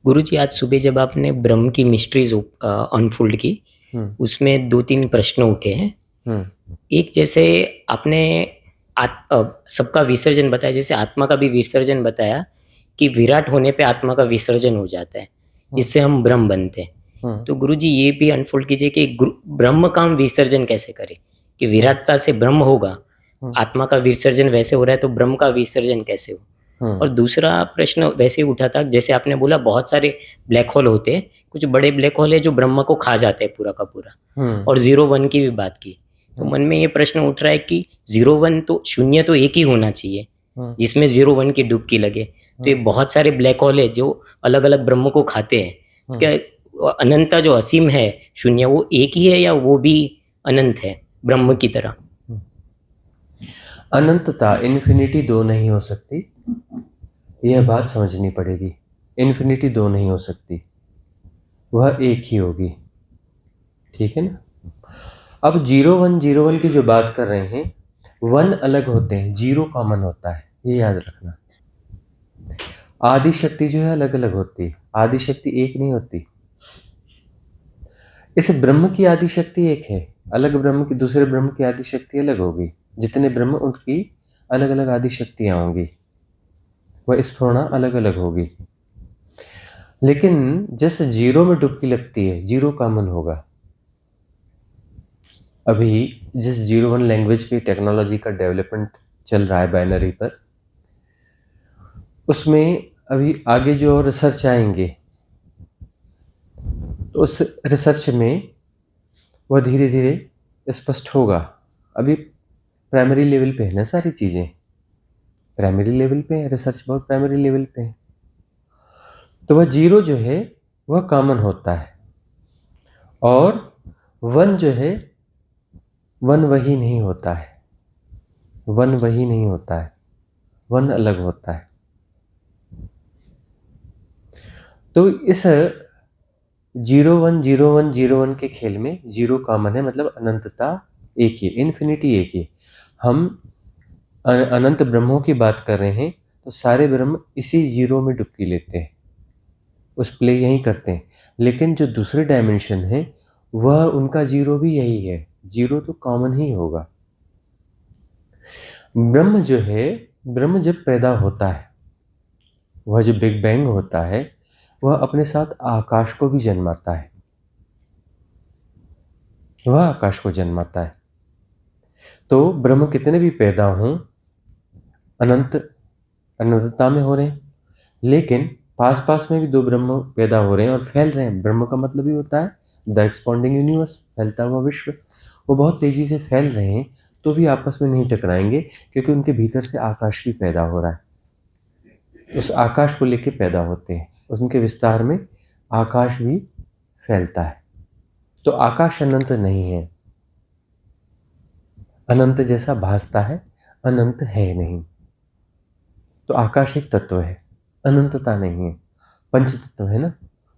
गुरुजी, आज सुबह जब आपने ब्रह्म की मिस्ट्रीज अनफोल्ड की, उसमें दो तीन प्रश्न उठे हैं। एक, जैसे आपने सबका विसर्जन बताया, जैसे आत्मा का भी विसर्जन बताया कि विराट होने पे आत्मा का विसर्जन हो जाता है, इससे हम ब्रह्म बनते हैं। तो गुरुजी, ये भी अनफोल्ड कीजिए कि ब्रह्म का हम विसर्जन कैसे करें, कि विराटता से ब्रह्म होगा, आत्मा का विसर्जन वैसे हो रहा है, तो ब्रह्म का विसर्जन कैसे हो। और दूसरा प्रश्न वैसे ही उठा था, जैसे आपने बोला बहुत सारे ब्लैक होल होते हैं, कुछ बड़े ब्लैक होल है जो ब्रह्म को खा जाते हैं पूरा का पूरा, और 0 1 की भी बात की। तो मन में ये प्रश्न उठ रहा है कि 0 1 तो शून्य तो एक ही होना चाहिए जिसमें 0 1 की डुबकी लगे। तो ये बहुत सारे ब्लैक होल है जो अलग अलग ब्रह्म को खाते हैं, तो क्या अनंता जो असीम है शून्य, वो एक ही है या वो भी अनंत है ब्रह्म की तरह। अनंतता, इन्फिनिटी दो नहीं हो सकती, यह बात समझनी पड़ेगी। इन्फिनिटी दो नहीं हो सकती, वह एक ही होगी। ठीक है ना। अब 0 1 की जो बात कर रहे हैं, 1 अलग होते हैं, 0 कॉमन होता है, ये याद रखना। आदि शक्ति जो है अलग अलग होती है, आदि शक्ति एक नहीं होती। इस ब्रह्म की आदि शक्ति एक है, अलग ब्रह्म की, दूसरे ब्रह्म की आदि शक्ति अलग होगी। जितने ब्रह्म उनकी अलग अलग आदि शक्तियां होंगी, वह स्फुरणा अलग अलग होगी। लेकिन जिस 0 में डुबकी लगती है, 0 कॉमन होगा। अभी जिस 0 1 लैंग्वेज पे टेक्नोलॉजी का डेवलपमेंट चल रहा है बाइनरी पर, उसमें अभी आगे जो रिसर्च आएंगे, तो उस रिसर्च में वह धीरे धीरे स्पष्ट होगा। अभी प्राइमरी लेवल पे है ना सारी चीज़ें, प्राइमरी लेवल पे है रिसर्च, बहुत प्राइमरी लेवल पे है। तो वह 0 जो है वह कॉमन होता है, और 1 जो है, 1 वही नहीं होता है, 1 वही नहीं होता है, 1 अलग होता है। तो इस 0 1 के खेल में 0 कॉमन है, मतलब अनंतता एक ही, इन्फिनिटी एक ही। हम अनंत ब्रह्मों की बात कर रहे हैं, तो सारे ब्रह्म इसी 0 में डुबकी लेते हैं, उस प्ले यहीं करते हैं। लेकिन जो दूसरे डायमेंशन है, वह उनका 0 भी यही है, 0 तो कॉमन ही होगा। ब्रह्म जो है, ब्रह्म जब पैदा होता है, वह जो बिग बैंग होता है, वह अपने साथ आकाश को भी जन्माता है, वह आकाश को जन्माता है। तो ब्रह्म कितने भी पैदा हों, अनंत अनंतता में हो रहे हैं, लेकिन पास पास में भी दो ब्रह्म पैदा हो रहे हैं और फैल रहे हैं। ब्रह्म का मतलब ही होता है द एक्सपांडिंग यूनिवर्स, फैलता हुआ विश्व। वो बहुत तेजी से फैल रहे हैं, तो भी आपस में नहीं टकराएंगे, क्योंकि उनके भीतर से आकाश भी पैदा हो रहा है। उस आकाश को लेके पैदा होते हैं, उनके विस्तार में आकाश भी फैलता है। तो आकाश अनंत नहीं है, अनंत जैसा भासता है, अनंत है नहीं। तो आकाश एक तत्व है, अनंतता नहीं है। पंच तत्व है ना,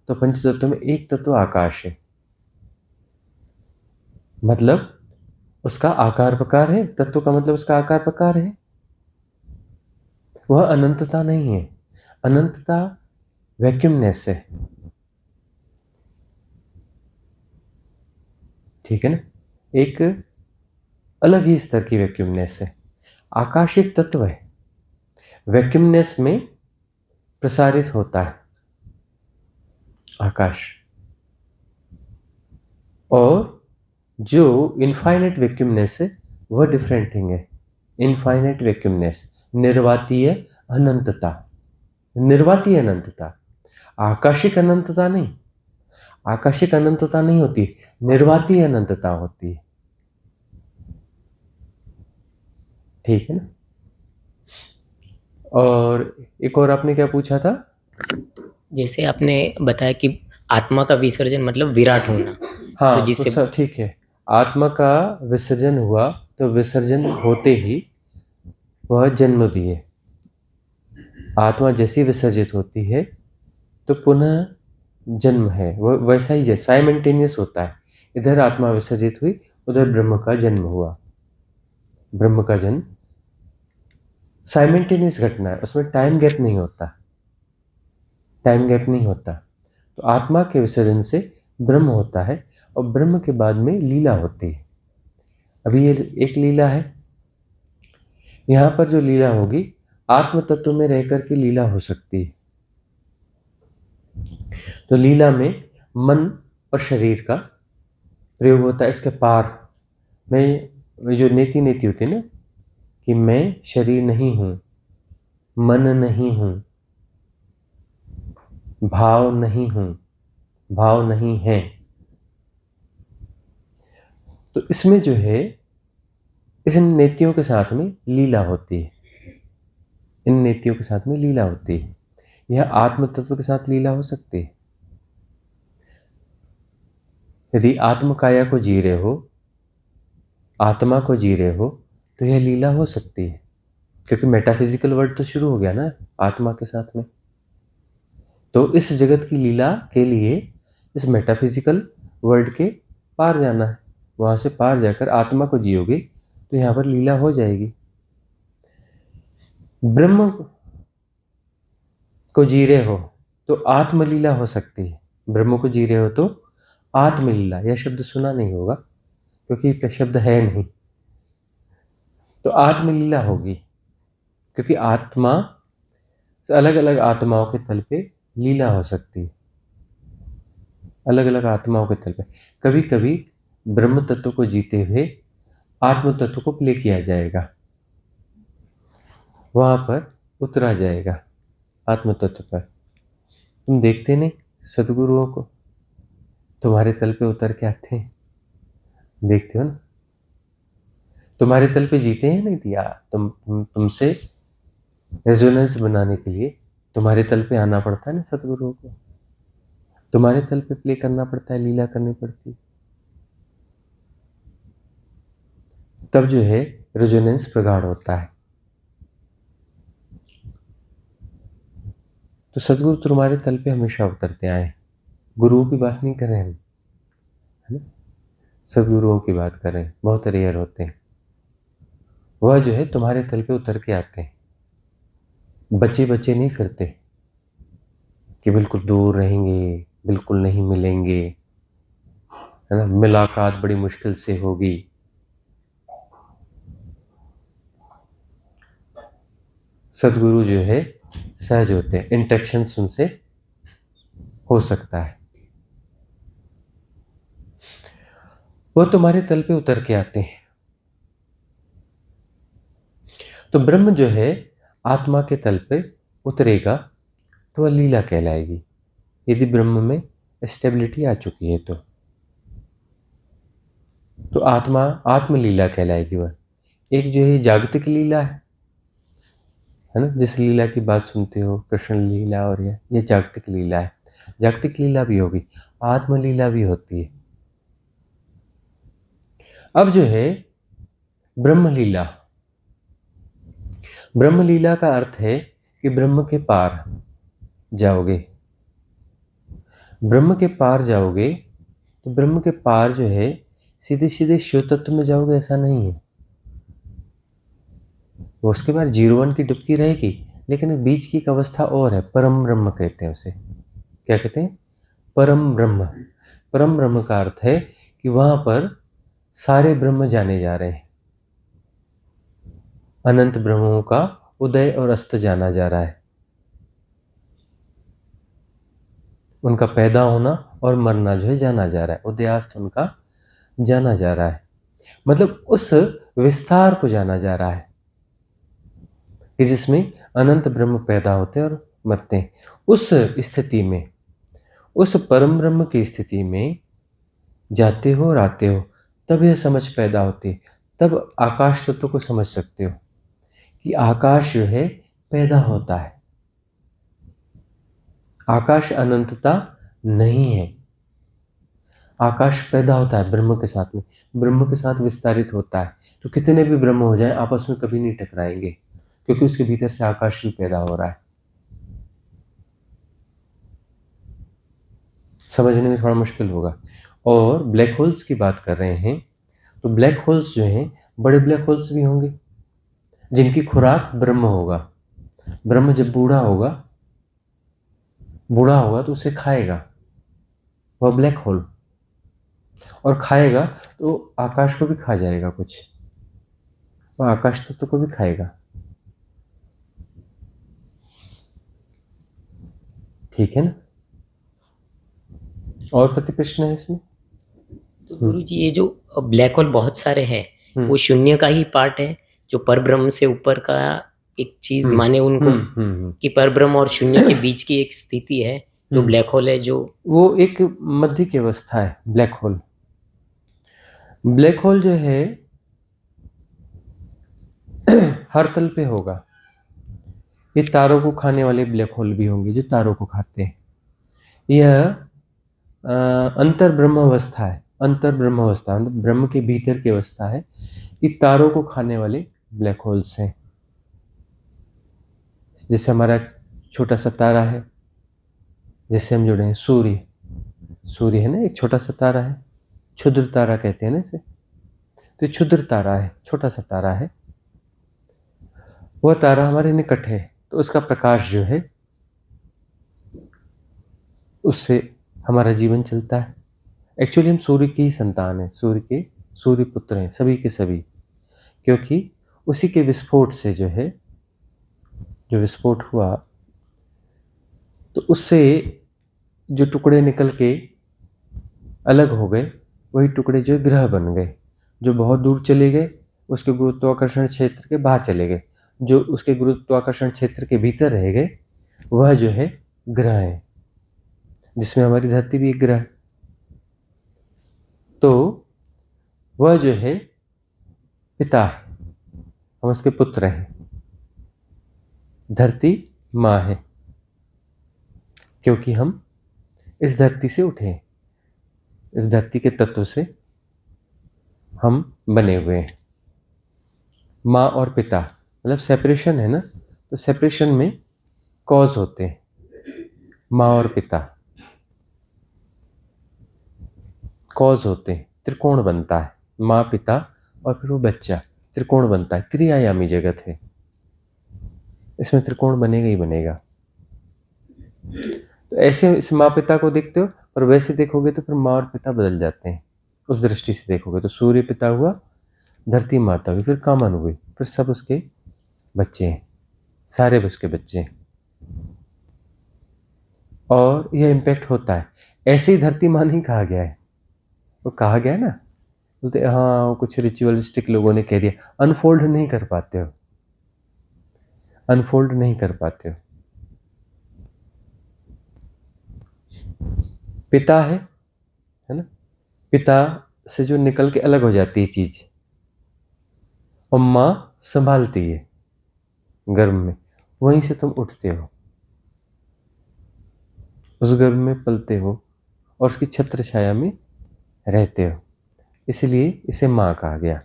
तो पंच तत्व में एक तत्व आकाश है, मतलब उसका आकार प्रकार है, तत्व का मतलब उसका आकार प्रकार है। वह अनंतता नहीं है, अनंतता वैक्यूमनेस है। ठीक है ना, एक अलग ही स्तर की वैक्यूमनेस है। आकाश एक तत्व है, वैक्यूमनेस में प्रसारित होता है आकाश। और जो इनफाइनाइट वैक्यूमनेस है, वह डिफरेंट थिंग है। इनफाइनाइट वैक्यूमनेस, निर्वातीय अनंतता, निर्वातीय अनंतता, आकाशिक अनंतता नहीं। आकाशिक अनंतता नहीं होती, निर्वातीय अनंतता होती है। ठीक है ना। और एक और आपने क्या पूछा था? जैसे आपने बताया कि आत्मा का विसर्जन मतलब विराट होना, तो हाँ, तो जिससे सब ठीक है। आत्मा का विसर्जन हुआ, तो विसर्जन होते ही वह जन्म भी है। आत्मा जैसी विसर्जित होती है, तो पुनः जन्म है, वह वैसा ही साइमल्टेनियस होता है। इधर आत्मा विसर्जित हुई, उधर ब्रह्म का जन्म हुआ। ब्रह्म का जन्म साइमल्टेनियस घटना है, उसमें टाइम गैप नहीं होता। टाइम गैप नहीं होता। तो आत्मा के विसर्जन से ब्रह्म होता है और ब्रह्म के बाद में लीला होती है। अभी ये एक लीला है, यहाँ पर जो लीला होगी आत्म तत्व में रहकर के लीला हो सकती है। तो लीला में मन और शरीर का प्रयोग होता है। इसके पार में जो नेति नेति होती है ना, कि मैं शरीर नहीं हूं, मन नहीं हूं, भाव नहीं हूं, भाव नहीं है। तो इसमें जो है इस नेतियों के साथ में लीला होती है, इन नेतियों के साथ में लीला होती है। यह आत्म तत्व के साथ लीला हो सकती है। यदि आत्म काया को जी रहे हो, आत्मा को जी रहे हो, तो यह लीला हो सकती है, क्योंकि मेटाफिजिकल वर्ल्ड तो शुरू हो गया ना आत्मा के साथ में। तो इस जगत की लीला के लिए इस मेटाफिजिकल वर्ल्ड के पार जाना है। वहां से पार जाकर आत्मा को जियोगे तो यहां पर लीला हो जाएगी। ब्रह्म को जी रहे हो तो आत्मलीला हो सकती है। ब्रह्म को जी रहे हो तो आत्मलीला, यह शब्द सुना नहीं होगा क्योंकि यह शब्द है नहीं। तो आत्मलीला होगी, क्योंकि आत्मा से अलग अलग आत्माओं के तल पे लीला हो सकती है। अलग अलग आत्माओं के तल पे कभी कभी ब्रह्म तत्व को जीते हुए आत्म तत्व को प्ले किया जाएगा, वहां पर उतरा जाएगा आत्म तत्व पर। तुम देखते नहीं सदगुरुओं को, तुम्हारे तल पे उतर के आते हैं, देखते हो ना, तुम्हारे तल पे जीते हैं नहीं दिया। तुमसे रेजोनेंस बनाने के लिए तुम्हारे तल पे आना पड़ता है ना सदगुरुओं को, तुम्हारे तल पे प्ले करना पड़ता है, लीला करनी पड़ती है, तब जो है रेजोनेंस प्रगाढ़ होता है। तो सदगुरु तुम्हारे तल पे हमेशा उतरते आए। गुरुओं की बात नहीं कर रहे हम, है ना, सदगुरुओं की बात कर रहे हैं, बहुत रेयर होते हैं। वह जो है तुम्हारे तल पे उतर के आते हैं। बच्चे बच्चे नहीं फिरते कि बिल्कुल दूर रहेंगे, बिल्कुल नहीं मिलेंगे, है ना, मुलाकात बड़ी मुश्किल से होगी। सदगुरु जो है सहज होते हैं, इंटरेक्शन उनसे हो सकता है। वो तुम्हारे तल पे उतर के आते हैं। तो ब्रह्म जो है आत्मा के तल पे उतरेगा तो वह लीला कहलाएगी, यदि ब्रह्म में स्टेबिलिटी आ चुकी है तो आत्मा आत्मलीला कहलाएगी। वह एक जो है जागतिक लीला है ना, जिस लीला की बात सुनते हो कृष्ण लीला, और यह जागतिक लीला है। जागतिक लीला भी होगी, आत्मलीला भी होती है। अब जो है ब्रह्मलीला, ब्रह्मलीला का अर्थ है कि ब्रह्म के पार जाओगे। ब्रह्म के पार जाओगे तो ब्रह्म के पार जो है सीधे सीधे शिव तत्व में जाओगे ऐसा नहीं है। वो उसके बाद 01 की डुबकी रहेगी, लेकिन बीच की एक अवस्था और है, परम ब्रह्म कहते हैं उसे। क्या कहते हैं? परम ब्रह्म। परम ब्रह्म का अर्थ है कि वहां पर सारे ब्रह्म जाने जा रहे हैं। अनंत ब्रह्मों का उदय और अस्त जाना जा रहा है, उनका पैदा होना और मरना जो है जाना जा रहा है, उदयास्त उनका जाना जा रहा है। मतलब उस विस्तार को जाना जा रहा है कि जिसमें अनंत ब्रह्म पैदा होते हैं और मरते हैं। उस स्थिति में, उस परम ब्रह्म की स्थिति में जाते हो और आते हो, तब यह समझ पैदा होती है। तब आकाश तत्व को समझ सकते हो कि आकाश जो है पैदा होता है। आकाश अनंतता नहीं है, आकाश पैदा होता है ब्रह्म के साथ में, ब्रह्म के साथ विस्तारित होता है। तो कितने भी ब्रह्म हो जाए आपस में कभी नहीं टकराएंगे, क्योंकि उसके भीतर से आकाश भी पैदा हो रहा है। समझने में थोड़ा मुश्किल होगा। और ब्लैक होल्स की बात कर रहे हैं, तो ब्लैक होल्स जो हैं बड़े ब्लैक होल्स भी होंगे जिनकी खुराक ब्रह्म होगा। ब्रह्म जब बूढ़ा होगा बूढ़ा होगा तो उसे खाएगा वह ब्लैक होल, और खाएगा तो आकाश को भी खा जाएगा कुछ, वह आकाश तत्व को भी खाएगा। ठीक है ना? और प्रति प्रश्न है इसमें? तो गुरु जी, ये जो ब्लैक होल बहुत सारे हैं, हम्म। वो शून्य का ही पार्ट है, जो परब्रह्म से ऊपर का एक चीज माने उनको, कि परब्रह्म और शून्य के बीच की एक स्थिति है जो ब्लैक होल है, जो वो एक मध्य की अवस्था है ब्लैक होल। ब्लैक होल जो है हर तल पे होगा। ये तारों को खाने वाले ब्लैक होल भी होंगे जो तारों को खाते हैं। यह अंतर ब्रह्म अवस्था है, अंतर ब्रह्म अवस्था मतलब ब्रह्म के भीतर की अवस्था है। ये तारों को खाने वाले ब्लैक होल्स हैं। जैसे हमारा छोटा सा तारा है, जिससे हम जुड़े हैं, सूर्य। सूर्य है ना, एक छोटा सा तारा है, क्षुद्र तारा कहते हैं ना इसे। तो ये क्षुद्र तारा है, छोटा सा तारा है। वह तारा हमारे निकट है, तो उसका प्रकाश जो है उससे हमारा जीवन चलता है। एक्चुअली हम सूर्य की ही संतान हैं, सूर्य पुत्र हैं सभी के सभी, क्योंकि उसी के विस्फोट से जो है, जो विस्फोट हुआ तो उससे जो टुकड़े निकल के अलग हो गए, वही टुकड़े जो ग्रह बन गए। जो बहुत दूर चले गए उसके गुरुत्वाकर्षण क्षेत्र के बाहर चले गए, जो उसके गुरुत्वाकर्षण क्षेत्र के भीतर रह गए वह जो है ग्रह है, जिसमें हमारी धरती भी एक ग्रह है। तो वह जो है पिता है, हम उसके पुत्र हैं। धरती माँ है, क्योंकि हम इस धरती से उठे हैं, इस धरती के तत्व से हम बने हुए हैं। माँ और पिता मतलब सेपरेशन है ना, तो सेपरेशन में कॉज होते हैं, माँ और पिता कॉज होते हैं। त्रिकोण बनता है, माँ पिता और फिर वो बच्चा, त्रिकोण बनता है। त्रिआयामी जगत है, इसमें त्रिकोण बनेगा ही बनेगा। तो ऐसे इस माँ पिता को देखते हो, और वैसे देखोगे तो फिर माँ और पिता बदल जाते हैं। उस दृष्टि से देखोगे तो सूर्य पिता हुआ, धरती माता हुई, फिर कामन हुई, फिर सब उसके बच्चे हैं, सारे उसके बच्चे हैं। और यह इम्पैक्ट होता है। ऐसे ही धरती माँ नहीं कहा गया है, वो कहा गया ना, बोलते हाँ वो कुछ रिचुअलिस्टिक लोगों ने कह दिया, अनफोल्ड नहीं कर पाते हो, अनफोल्ड नहीं कर पाते हो। पिता है ना, पिता से जो निकल के अलग हो जाती है चीज, और माँ संभालती है गर्भ में, वहीं से तुम उठते हो, उस गर्भ में पलते हो और उसकी छत्र छाया में रहते हो, इसलिए इसे माँ कहा गया।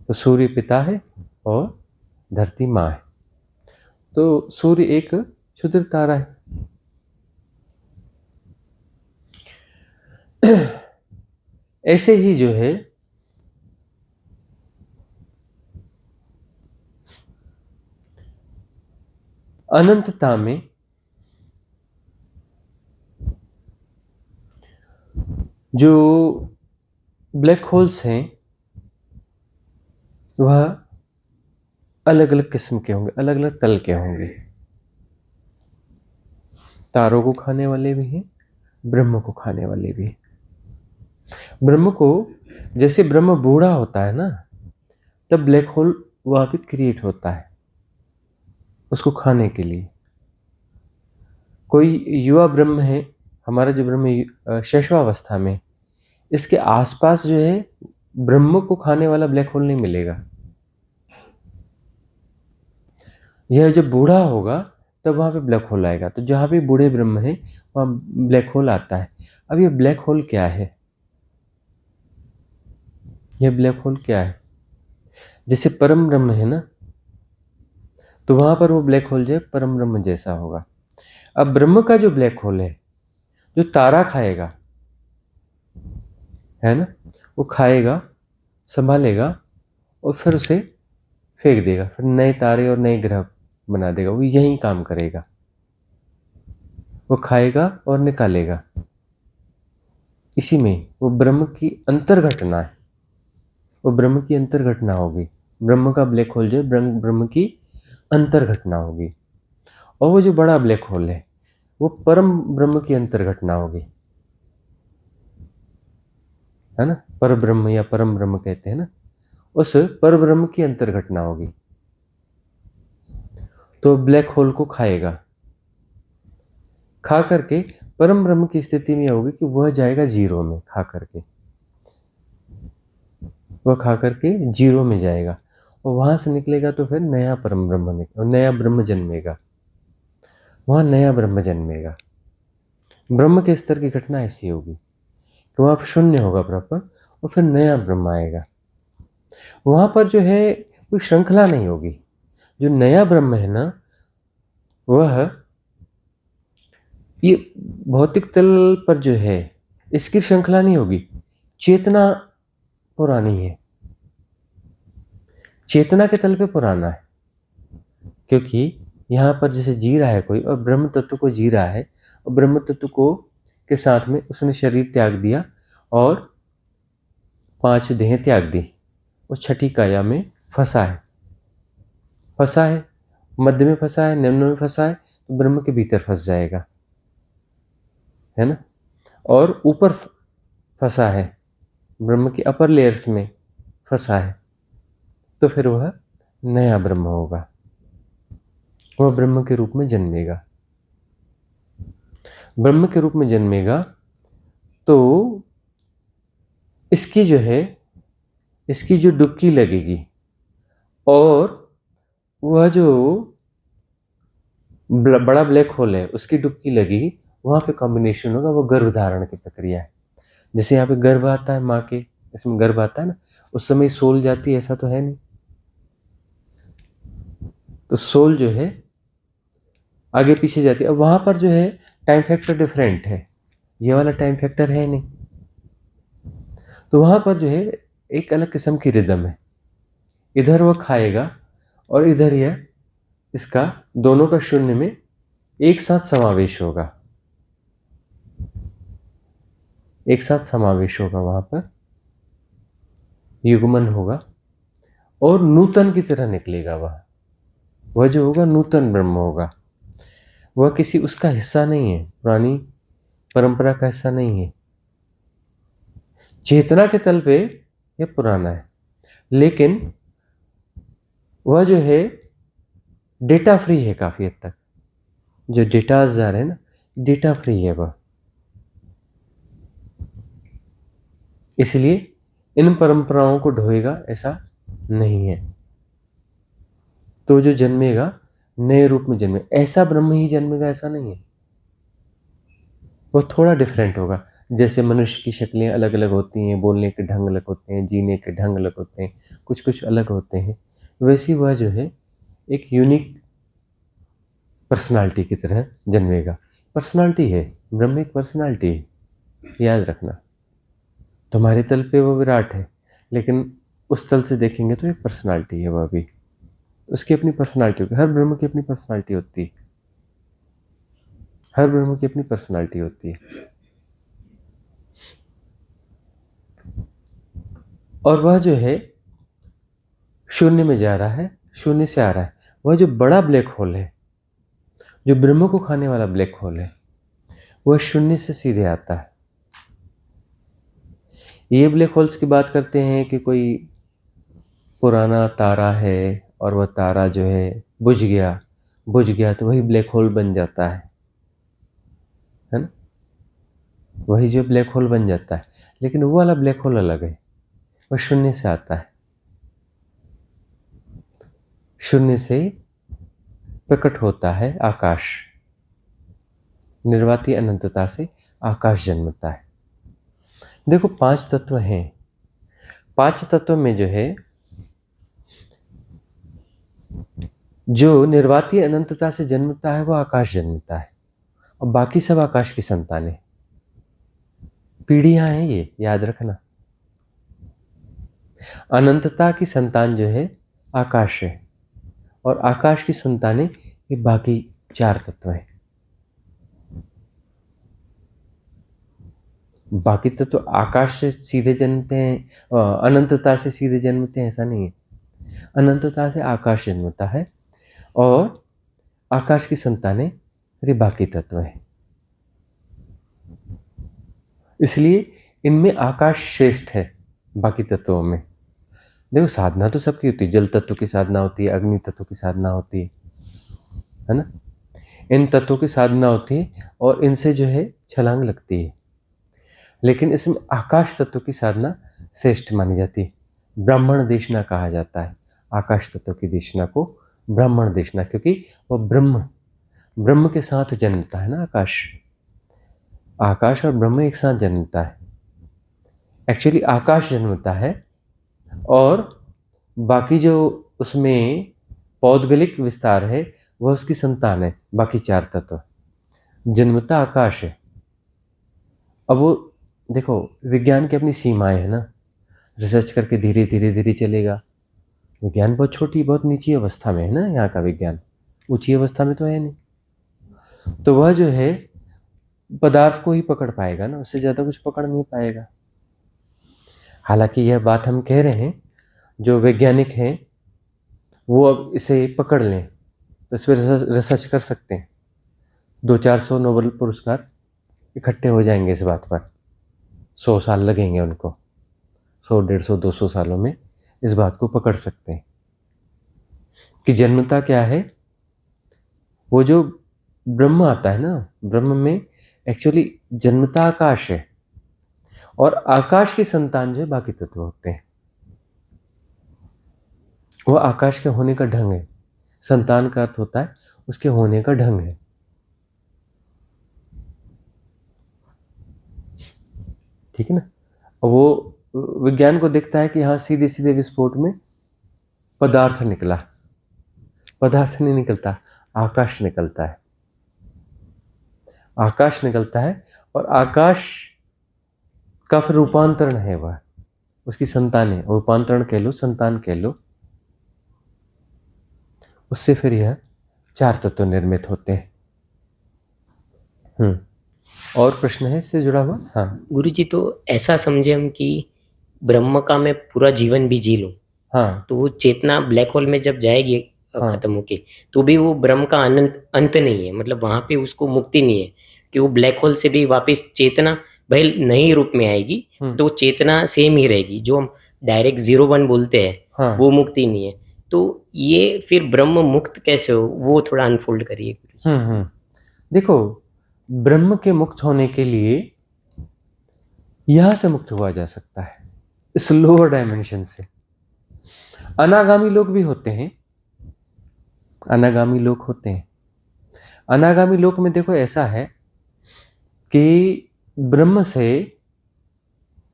तो सूर्य पिता है और धरती माँ है। तो सूर्य एक क्षुद्र तारा है। ऐसे ही जो है अनंतता में जो ब्लैक होल्स हैं वह अलग अलग किस्म के होंगे, अलग अलग तल के होंगे। तारों को खाने वाले भी हैं, ब्रह्म को खाने वाले भी हैं। ब्रह्म को, जैसे ब्रह्म बूढ़ा होता है ना, तब ब्लैक होल वह भी क्रिएट होता है उसको खाने के लिए। कोई युवा ब्रह्म है, हमारा जो ब्रह्म शैशवावस्था में, इसके आसपास जो है ब्रह्म को खाने वाला ब्लैक होल नहीं मिलेगा। यह जब बूढ़ा होगा तब वहां पे ब्लैक होल आएगा। तो जहां भी बूढ़े ब्रह्म है वहां ब्लैक होल आता है। अब ये ब्लैक होल क्या है? यह ब्लैक होल क्या है? जैसे परम ब्रह्म है ना, तो वहां पर वो ब्लैक होल जो है परम ब्रह्म जैसा होगा। अब ब्रह्म का जो ब्लैक होल है, जो तारा खाएगा, है ना, वो खाएगा, संभालेगा और फिर उसे फेंक देगा, फिर नए तारे और नए ग्रह बना देगा, वो यही काम करेगा। वो खाएगा और निकालेगा। इसी में वो ब्रह्म की अंतर घटना है, वो ब्रह्म की अंतर घटना होगी। ब्रह्म का ब्लैक होल जो है ब्रह्म की अंतर घटना होगी। और वो जो बड़ा ब्लैक होल है वो परम ब्रह्म की अंतर घटना होगी, है ना। पर ब्रह्म या परम ब्रह्म कहते हैं ना, उस पर ब्रह्म की अंतर घटना होगी। तो ब्लैक होल को खाएगा, खा करके परम ब्रह्म की स्थिति में होगी कि वह जाएगा जीरो में। खा करके वह खा करके जीरो में जाएगा और वहां से निकलेगा तो फिर नया परम ब्रह्म निकलेगा, नया ब्रह्म जन्मेगा, वहां नया ब्रह्म जन्मेगा। ब्रह्म के स्तर की घटना ऐसी होगी कि वहां शून्य होगा प्रॉपर और फिर नया ब्रह्म आएगा। वहां पर जो है कोई श्रृंखला नहीं होगी। जो नया ब्रह्म है ना, वह ये भौतिक तल पर जो है इसकी श्रृंखला नहीं होगी। चेतना पुरानी है, चेतना के तल पे पुराना है, क्योंकि यहाँ पर जैसे जी रहा है कोई और ब्रह्म तत्व को जी रहा है और ब्रह्म तत्व को के साथ में उसने शरीर त्याग दिया और 5 देह त्याग दी। वो छठी काया में फंसा है, फंसा है, मध्य में फंसा है, निम्न में फंसा है, तो ब्रह्म के भीतर फंस जाएगा, है ना। और ऊपर फंसा है, ब्रह्म की अपर लेयर्स में फंसा है, तो फिर वह नया ब्रह्म होगा, वह ब्रह्म के रूप में जन्मेगा। ब्रह्म के रूप में जन्मेगा तो इसकी जो है, इसकी जो डुबकी लगेगी और वह जो बड़ा ब्लैक होल है उसकी डुबकी लगेगी, वहां पे कॉम्बिनेशन होगा, वो गर्भ धारण की प्रक्रिया है। जैसे यहाँ पे गर्भ आता है माँ के, इसमें गर्भ आता है ना, उस समय सोल जाती है, ऐसा तो है नहीं। तो सोल जो है आगे पीछे जाती है, और वहां पर जो है टाइम फैक्टर डिफरेंट है, ये वाला टाइम फैक्टर है नहीं। तो वहां पर जो है एक अलग किस्म की रिदम है। इधर वह खाएगा और इधर यह, इसका दोनों का शून्य में एक साथ समावेश होगा, एक साथ समावेश होगा, वहां पर युग्मन होगा और नूतन की तरह निकलेगा। वह जो होगा नूतन ब्रह्म होगा, वह किसी उसका हिस्सा नहीं है, पुरानी परंपरा का हिस्सा नहीं है। चेतना के तल पे यह पुराना है, लेकिन वह जो है डेटा फ्री है काफी हद तक। जो डेटा जा रहे हैं ना, डेटा फ्री है वह, इसलिए इन परंपराओं को ढोएगा ऐसा नहीं है। तो जो जन्मेगा नए रूप में जन्मे, ऐसा ब्रह्म ही जन्मेगा ऐसा नहीं है, वो थोड़ा डिफरेंट होगा। जैसे मनुष्य की शक्लें अलग अलग होती हैं, बोलने के ढंग अलग होते हैं, जीने के ढंग अलग होते हैं, कुछ कुछ अलग होते हैं, वैसी वह जो है एक यूनिक पर्सनालिटी की तरह जन्मेगा। पर्सनालिटी है, ब्रह्म एक पर्सनालिटी है, याद रखना। तुम्हारे तल पे वो विराट है, लेकिन उस तल से देखेंगे तो एक पर्सनालिटी है वह भी, उसकी अपनी पर्सनालिटी होगी। हर ब्रह्म की अपनी पर्सनालिटी होती है, हर ब्रह्म की अपनी पर्सनालिटी होती है। और वह जो है शून्य में जा रहा है, शून्य से आ रहा है। वह जो बड़ा ब्लैक होल है, जो ब्रह्म को खाने वाला ब्लैक होल है, वह शून्य से सीधे आता है। ये ब्लैक होल्स की बात करते हैं कि कोई पुराना तारा है और वह तारा जो है बुझ गया तो वही ब्लैक होल बन जाता है ना, वही जो ब्लैक होल बन जाता है। लेकिन वो वाला ब्लैक होल अलग है, वह शून्य से आता है, शून्य से प्रकट होता है आकाश, निर्वाती अनंतता से आकाश जन्मता है। देखो 5 तत्व हैं, 5 तत्व में जो है, जो निर्वाती अनंतता से जन्मता है वह आकाश जन्मता है, और बाकी सब आकाश की संतानें, पीढ़ियां हैं, ये याद रखना। अनंतता की संतान जो है आकाश है, और आकाश की संतानें ये बाकी 4 तत्व हैं। बाकी तो आकाश से सीधे जन्मते हैं, अनंतता से सीधे जन्मते हैं, ऐसा नहीं है। अनंतता से आकाश जन्मता है और आकाश की संतानें फिर बाकी तत्व है। इसलिए इनमें आकाश श्रेष्ठ है बाकी तत्वों में। देखो साधना तो सबकी होती है, जल तत्व की साधना होती है, अग्नि तत्व की साधना होती है ना। इन तत्वों की साधना होती है और इनसे जो है छलांग लगती है, लेकिन इसमें आकाश तत्व की साधना श्रेष्ठ मानी जाती है। ब्राह्मण देशना कहा जाता है आकाश तत्व की देशना को, ब्राह्मण देशना, क्योंकि वह ब्रह्म के साथ जन्मता है ना। आकाश और ब्रह्म एक साथ जन्मता है। एक्चुअली आकाश जन्मता है और बाकी जो उसमें पौद्गलिक विस्तार है वह उसकी संतान है, बाकी चार तत्व। जन्मता आकाश है। अब वो देखो विज्ञान की अपनी सीमाएं है ना, रिसर्च करके धीरे धीरे धीरे चलेगा। विज्ञान बहुत छोटी, बहुत नीची अवस्था में है ना, यहाँ का विज्ञान ऊंची अवस्था में तो है नहीं। तो वह जो है पदार्थ को ही पकड़ पाएगा ना, उससे ज़्यादा कुछ पकड़ नहीं पाएगा। हालांकि यह बात हम कह रहे हैं, जो वैज्ञानिक हैं वो अब इसे पकड़ लें तो इस पर रिसर्च कर सकते हैं। 200-400 नोबेल पुरस्कार इकट्ठे हो जाएंगे इस बात पर। 100 साल लगेंगे उनको, 100, 150, 200 सालों में इस बात को पकड़ सकते हैं कि जन्मता क्या है। वो जो ब्रह्म आता है ना, ब्रह्म में एक्चुअली जन्मता आकाश है और आकाश की संतान जो है बाकी तत्व होते हैं। वो आकाश के होने का ढंग है। संतान का अर्थ होता है उसके होने का ढंग है। ठीक है ना। वो विज्ञान को देखता है कि हाँ सीधे सीधे विस्फोट में पदार्थ निकला। पदार्थ नहीं निकलता, आकाश निकलता है। आकाश निकलता है और आकाश का फिर रूपांतरण है, वह उसकी संतान है। रूपांतरण कह लो, संतान कह लो, उससे फिर यह चार तत्व निर्मित होते हैं। और प्रश्न है इससे जुड़ा हुआ? हाँ गुरुजी, तो ऐसा समझे हम कि ब्रह्म का मैं पूरा जीवन भी जी लूं, हाँ तो वो चेतना ब्लैक होल में जब जाएगी हाँ खत्म होके, तो भी वो ब्रह्म का अनंत अंत नहीं है, मतलब वहां पे उसको मुक्ति नहीं है कि वो ब्लैक होल से भी वापस चेतना भाई नई रूप में आएगी, तो चेतना सेम ही रहेगी। जो हम डायरेक्ट 0-1 बोलते हैं, हाँ। वो मुक्ति नहीं है। तो ये फिर ब्रह्म मुक्त कैसे हो, वो थोड़ा अनफोल्ड करिए। देखो ब्रह्म के मुक्त होने के लिए यहां से मुक्त हुआ जा सकता है, इस लोअर डायमेंशन से। अनागामी लोग भी होते हैं, अनागामी लोग होते हैं। अनागामी लोक में देखो ऐसा है कि ब्रह्म से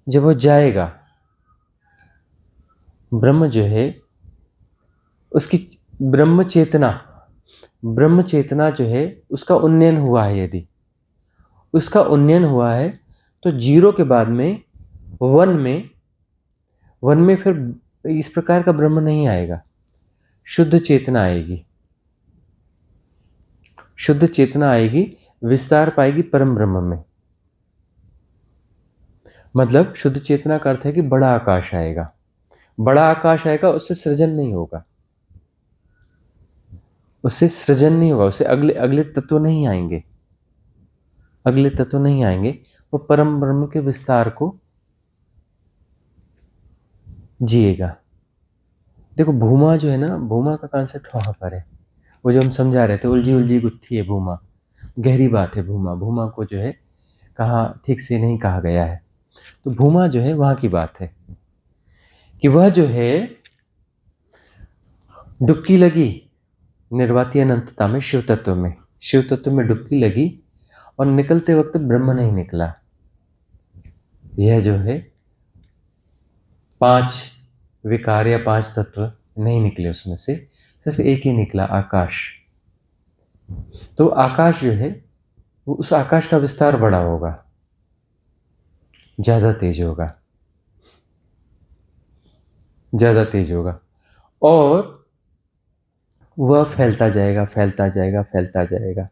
जब वो जाएगा, ब्रह्म जो है उसकी ब्रह्म चेतना जो है उसका उन्नयन हुआ है। यदि उसका उन्नयन हुआ है तो 0 के बाद में 1 में फिर इस प्रकार का ब्रह्म नहीं आएगा, शुद्ध चेतना आएगी। शुद्ध चेतना आएगी, विस्तार पाएगी परम ब्रह्म में। मतलब शुद्ध चेतना का अर्थ है कि बड़ा आकाश आएगा। बड़ा आकाश आएगा, उससे सृजन नहीं होगा, उससे सृजन नहीं होगा, उससे अगले अगले तत्व नहीं आएंगे, अगले तत्व नहीं आएंगे। वो परम ब्रह्म के विस्तार को जिएगा। देखो भूमा जो है ना, भूमा का कॉन्सेप्ट वहां पर है, वो जो हम समझा रहे थे, उलझी उलझी गुत्थी है भूमा, गहरी बात है भूमा। भूमा को जो है कहा ठीक से नहीं कहा गया है। तो भूमा जो है वहां की बात है कि वह जो है डुबकी लगी निर्वाती अनंतता में, शिव तत्व में, शिव तत्व में डुबकी लगी और निकलते वक्त ब्रह्म नहीं निकला। यह जो है 5 विकार या 5 तत्व नहीं निकले, उसमें से सिर्फ एक ही निकला, आकाश। तो आकाश जो है वो, उस आकाश का विस्तार बड़ा होगा, ज्यादा तेज होगा, ज्यादा तेज होगा और वह फैलता जाएगा, फैलता जाएगा, फैलता जाएगा।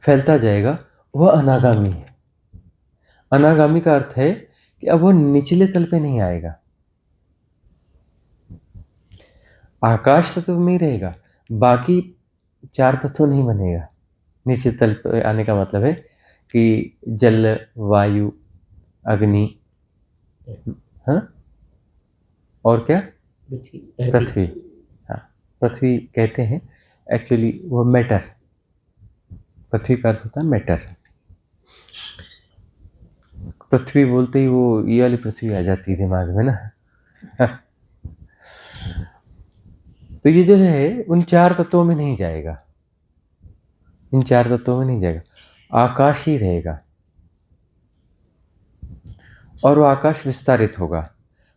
फैलता जाएगा, वह अनागामी है। अनागामी का अर्थ है कि अब वह निचले तल पे नहीं आएगा, आकाश तत्व में ही रहेगा, बाकी 4 तत्व नहीं बनेगा। नीचे तल पे आने का मतलब है कि जल, वायु, अग्नि, हाँ, और क्या, पृथ्वी। हाँ, पृथ्वी कहते हैं, एक्चुअली वो मैटर, पृथ्वी का अर्थ होता है मैटर। पृथ्वी बोलते ही वो ये वाली पृथ्वी आ जाती है दिमाग में ना। तो ये जो है उन 4 तत्वों में नहीं जाएगा, इन 4 तत्वों में नहीं जाएगा, आकाश ही रहेगा। और वो आकाश विस्तारित होगा,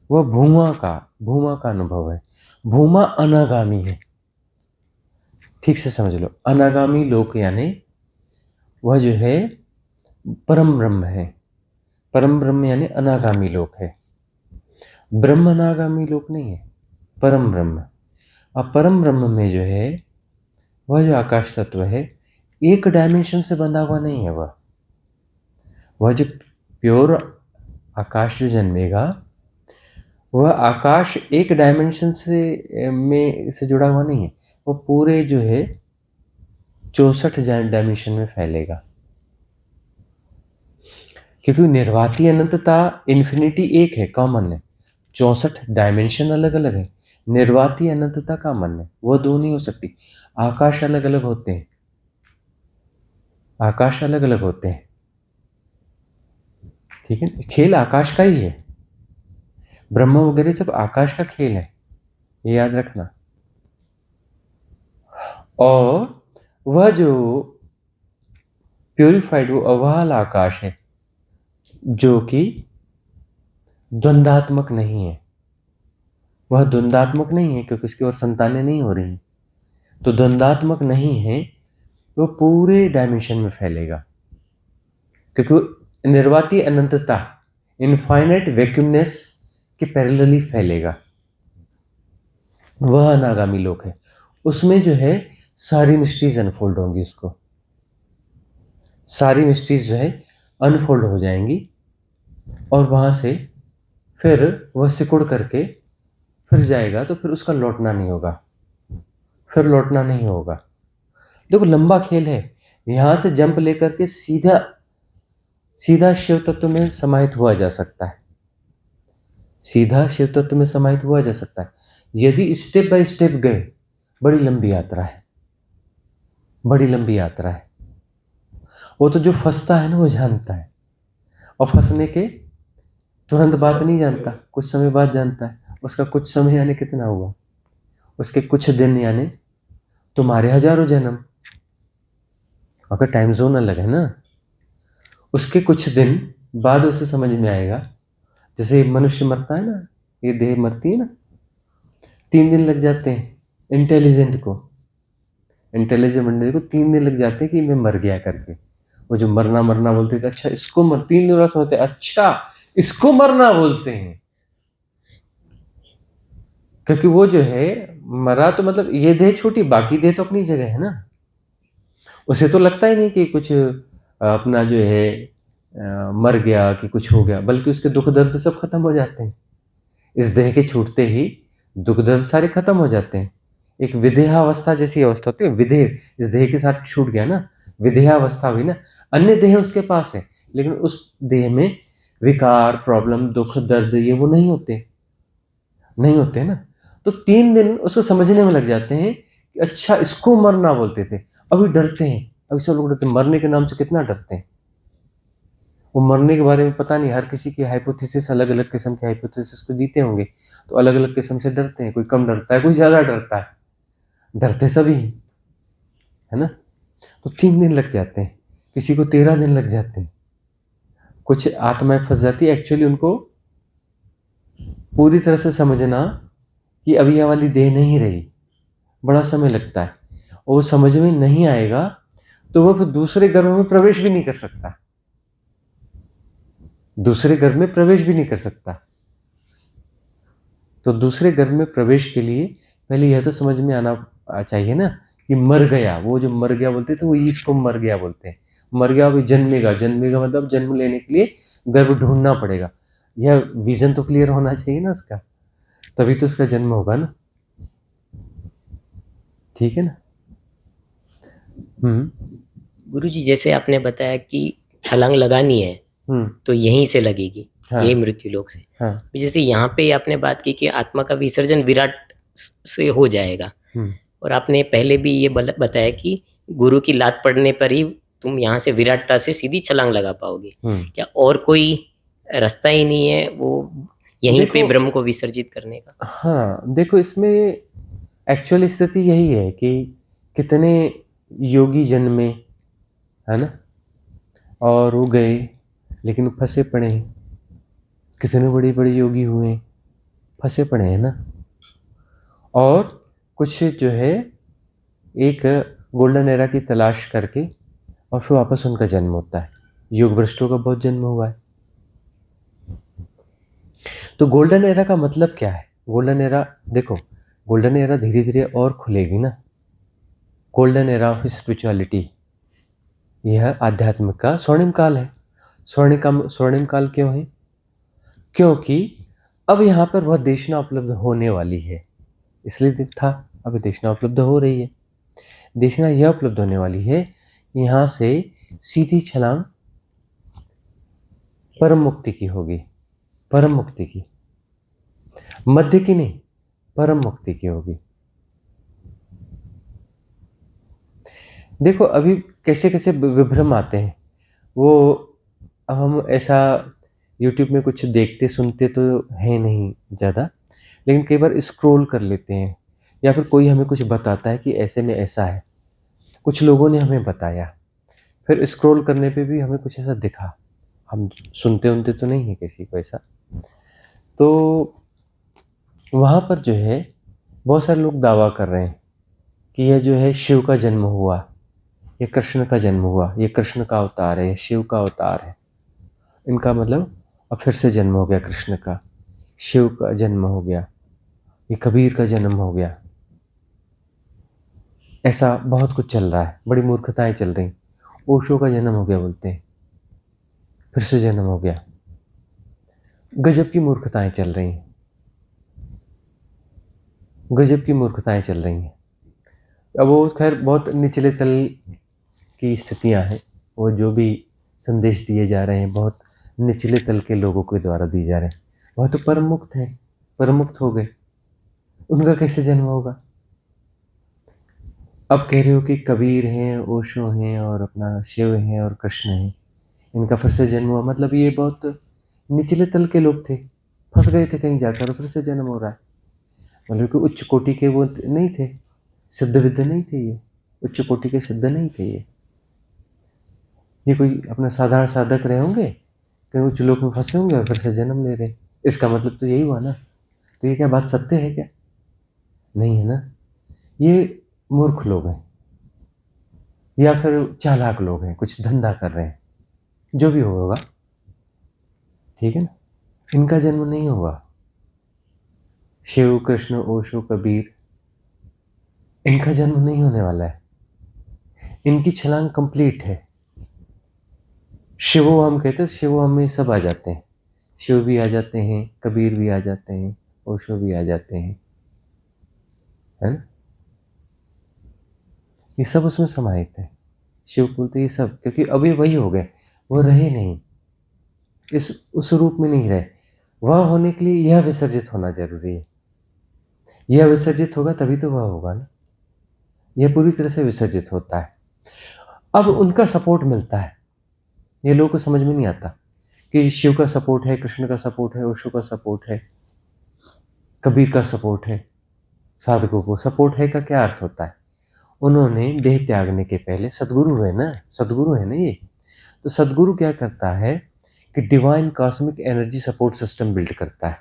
वह भूमा का अनुभव है। भूमा अनागामी है, ठीक से समझ लो। अनागामी लोक यानी वह जो है परम ब्रह्म है। परम ब्रह्म यानी अनागामी लोक है। ब्रह्म अनागामी लोक नहीं है, परम ब्रह्म। अब परम ब्रह्म में जो है वह जो आकाश तत्व है, एक डायमेंशन से बंधा हुआ नहीं है। वह जो प्योर आकाश जो जन्मेगा, वह आकाश एक डायमेंशन से जुड़ा हुआ नहीं है, वो पूरे जो है 64 डायमेंशन में फैलेगा। क्योंकि निर्वाती अनंतता, इन्फिनिटी एक है, कॉमन है। 64 डायमेंशन अलग अलग है, निर्वाती अनंतता कॉमन है, वो दो नहीं हो सकती। आकाश अलग अलग होते हैं, आकाश अलग अलग होते हैं, ठीक है। खेल आकाश का ही है, ब्रह्म वगैरह सब आकाश का खेल है, ये याद रखना। और वह जो प्योरीफाइड, वो अवाल आकाश है, जो कि द्वंद्वात्मक नहीं है। वह द्वंद्वात्मक नहीं है क्योंकि उसकी ओर संतानें नहीं हो रही, तो द्वंद्वात्मक नहीं है, वो पूरे डायमेंशन में फैलेगा। क्योंकि निर्वाती अनंतता, इनफाइनाइट वैक्यूमनेस के पैरेलली फैलेगा, वह अनागामी लोक है। उसमें जो है सारी मिस्ट्रीज अनफोल्ड होंगी, उसको सारी मिस्ट्रीज जो है अनफोल्ड हो जाएंगी, और वहां से फिर वह सिकुड़ करके फिर जाएगा, तो फिर उसका लौटना नहीं होगा, फिर लौटना नहीं होगा। देखो लंबा खेल है, यहां से जंप लेकर के सीधा सीधा शिव तत्व में समाहित हुआ जा सकता है, सीधा शिव तत्व में समाहित हुआ जा सकता है, यदि स्टेप बाय स्टेप गए। बड़ी लंबी यात्रा है, बड़ी लंबी यात्रा है। वो तो जो फंसता है ना वो जानता है, और फंसने के तुरंत बात नहीं जानता, कुछ समय बाद जानता है। उसका कुछ समय यानी कितना हुआ, उसके कुछ दिन यानी तुम्हारे हजारों जन्म, अगर टाइम जोन अलग है ना। उसके कुछ दिन बाद उसे समझ में आएगा, जैसे मनुष्य मरता है ना, ये देह मरती है ना, 3 दिन लग जाते हैं इंटेलिजेंट को, इंटेलिजेंट बंदे को 3 दिन लग जाते हैं कि मैं मर गया करके। वो जो मरना मरना बोलते थे, अच्छा इसको 3 दिन बाद समझते, अच्छा इसको मरना बोलते हैं। क्योंकि वो जो है मरा, तो मतलब ये देह छोटी, बाकी देह तो अपनी जगह है ना। उसे तो लगता ही नहीं कि कुछ अपना जो है मर गया कि कुछ हो गया, बल्कि उसके दुख दर्द सब खत्म हो जाते हैं। इस देह के छूटते ही दुख दर्द सारे खत्म हो जाते हैं। एक विदेहावस्था जैसी अवस्था होती है, विदेह इस देह के साथ छूट गया ना, विदेहावस्था हुई ना। अन्य देह उसके पास है, लेकिन उस देह में विकार, प्रॉब्लम, दुख दर्द ये वो नहीं होते, नहीं होते ना। तो 3 दिन उसको समझने में लग जाते हैं कि अच्छा इसको मरना बोलते थे। अभी डरते हैं, अभी सब लोग डरते हैं, मरने के नाम से कितना डरते हैं। वो मरने के बारे में पता नहीं, हर किसी की हाइपोथेसिस अलग अलग किस्म के हाइपोथेसिस को जीते होंगे, तो अलग अलग किस्म से डरते हैं। कोई कम डरता है, कोई ज़्यादा डरता है, डरते सभी है ना। तो 3 दिन लग जाते हैं, किसी को 13 दिन लग जाते हैं। कुछ आत्माएं फंस जाती है, एक्चुअली उनको पूरी तरह से समझना कि अभी यह वाली देह नहीं रही, बड़ा समय लगता है। और वो समझ में नहीं आएगा तो वो फिर दूसरे गर्भ में प्रवेश भी नहीं कर सकता, दूसरे गर्भ में प्रवेश भी नहीं कर सकता। तो दूसरे गर्भ में प्रवेश के लिए पहले यह तो समझ में आना चाहिए ना कि मर गया, वो जो मर गया बोलते थे वो इसको मर गया बोलते हैं। मर गया भी जन्मेगा, जन्मेगा मतलब जन्म लेने के लिए गर्भ ढूंढना पड़ेगा। यह विजन तो क्लियर होना चाहिए ना उसका, तभी तो उसका जन्म होगा ना। ठीक है ना। गुरुजी जैसे आपने बताया कि छलांग लगानी है तो यहीं से लगेगी, हाँ। यही मृत्यु लोक से। हाँ। जैसे यहाँ पे आपने बात की कि आत्मा का विसर्जन विराट से हो जाएगा, और आपने पहले भी ये बताया कि गुरु की लात पड़ने पर ही तुम यहाँ से विराटता से सीधी छलांग लगा पाओगे। क्या और कोई रास्ता ही नहीं है वो यहीं पे ब्रह्म को विसर्जित करने का? हाँ देखो, इसमें एक्चुअल स्थिति यही है कि कितने योगी जन्मे, है ना, और वो गए लेकिन फंसे पड़े हैं। कितने बड़े बड़े योगी हुए, फंसे पड़े हैं ना। और कुछ जो है एक गोल्डन एरा की तलाश करके और फिर वापस उनका जन्म होता है। योग भ्रष्टों का बहुत जन्म हुआ है। तो गोल्डन एरा का मतलब क्या है? गोल्डन एरा देखो, गोल्डन एरा धीरे धीरे और खुलेगी ना। गोल्डन एरा ऑफ स्पिरिचुअलिटी, यह आध्यात्म का स्वर्णिम काल है। स्वर्णिम काल क्यों है? क्योंकि अब यहाँ पर बहुत देशना उपलब्ध होने वाली है, इसलिए था। अब देशना उपलब्ध हो रही है। देशना यह उपलब्ध होने वाली है, यहाँ से सीधी छलांग परम मुक्ति की होगी। परम मुक्ति की, मध्य की नहीं, परम मुक्ति की होगी। देखो अभी कैसे कैसे विभ्रम आते हैं वो। अब हम ऐसा YouTube में कुछ देखते सुनते तो है नहीं ज़्यादा, लेकिन कई बार स्क्रॉल कर लेते हैं, या फिर कोई हमें कुछ बताता है कि ऐसे में ऐसा है। कुछ लोगों ने हमें बताया, फिर स्क्रॉल करने पे भी हमें कुछ ऐसा दिखा। हम सुनते उनते तो नहीं है किसी को ऐसा। तो वहाँ पर जो है बहुत सारे लोग दावा कर रहे हैं कि यह जो है शिव का जन्म हुआ, ये कृष्ण का जन्म हुआ, ये कृष्ण का अवतार है, ये शिव का अवतार है। इनका मतलब अब फिर से जन्म हो गया कृष्ण का, शिव का जन्म हो गया, ये कबीर का जन्म हो गया। ऐसा बहुत कुछ चल रहा है, बड़ी मूर्खताएं चल रही। ओशो का जन्म हो गया बोलते हैं, फिर से जन्म हो गया। गजब की मूर्खताएं चल रही हैं, गजब की मूर्खताएं चल रही हैं। अब वो खैर बहुत निचले तल की स्थितियां हैं। वो जो भी संदेश दिए जा रहे हैं बहुत निचले तल के लोगों के द्वारा दिए जा रहे हैं। वह तो परम मुक्त हैं, परम मुक्त हो गए, उनका कैसे जन्म होगा? अब कह रहे हो कि कबीर हैं, ओशो हैं, और अपना शिव हैं और कृष्ण हैं, इनका फिर से जन्म हुआ। मतलब ये बहुत निचले तल के लोग थे, फंस गए थे कहीं जाकर, फिर से जन्म हो रहा है। मतलब कि उच्च कोटि के वो नहीं थे, सिद्ध विद्ध नहीं थे, ये उच्च कोटि के सिद्ध नहीं थे। ये कोई अपना साधारण साधक रहे होंगे, कहीं उच्च लोक में फंसे होंगे और फिर से जन्म ले रहे। इसका मतलब तो यही हुआ ना। तो ये क्या बात सत्य है क्या? नहीं है ना। ये मूर्ख लोग हैं या फिर चालाक लोग हैं, कुछ धंधा कर रहे हैं, जो भी होगा। ठीक है ना। इनका जन्म नहीं होगा। शिव, कृष्ण, ओशो, कबीर, इनका जन्म नहीं होने वाला है। इनकी छलांग कंप्लीट है। शिवो हम कहते हैं, शिवो हम में सब आ जाते हैं। शिव भी आ जाते हैं, कबीर भी आ जाते हैं, ओशो भी आ जाते हैं, है ना। ये सब उसमें समाहित है। शिव बोलते ये सब, क्योंकि अभी वही हो गए, वो रहे नहीं, इस उस रूप में नहीं रहे। वह होने के लिए यह विसर्जित होना जरूरी है। यह विसर्जित होगा तभी तो वह होगा ना। यह पूरी तरह से विसर्जित होता है। अब उनका सपोर्ट मिलता है। ये लोगों को समझ में नहीं आता कि शिव का सपोर्ट है, कृष्ण का सपोर्ट है, ओशो का सपोर्ट है, कबीर का सपोर्ट है। साधकों को सपोर्ट है का क्या अर्थ होता है? उन्होंने देह त्यागने के पहले, सदगुरु है ना, सदगुरु है ना ये। तो सदगुरु क्या करता है कि divine cosmic energy support system build करता है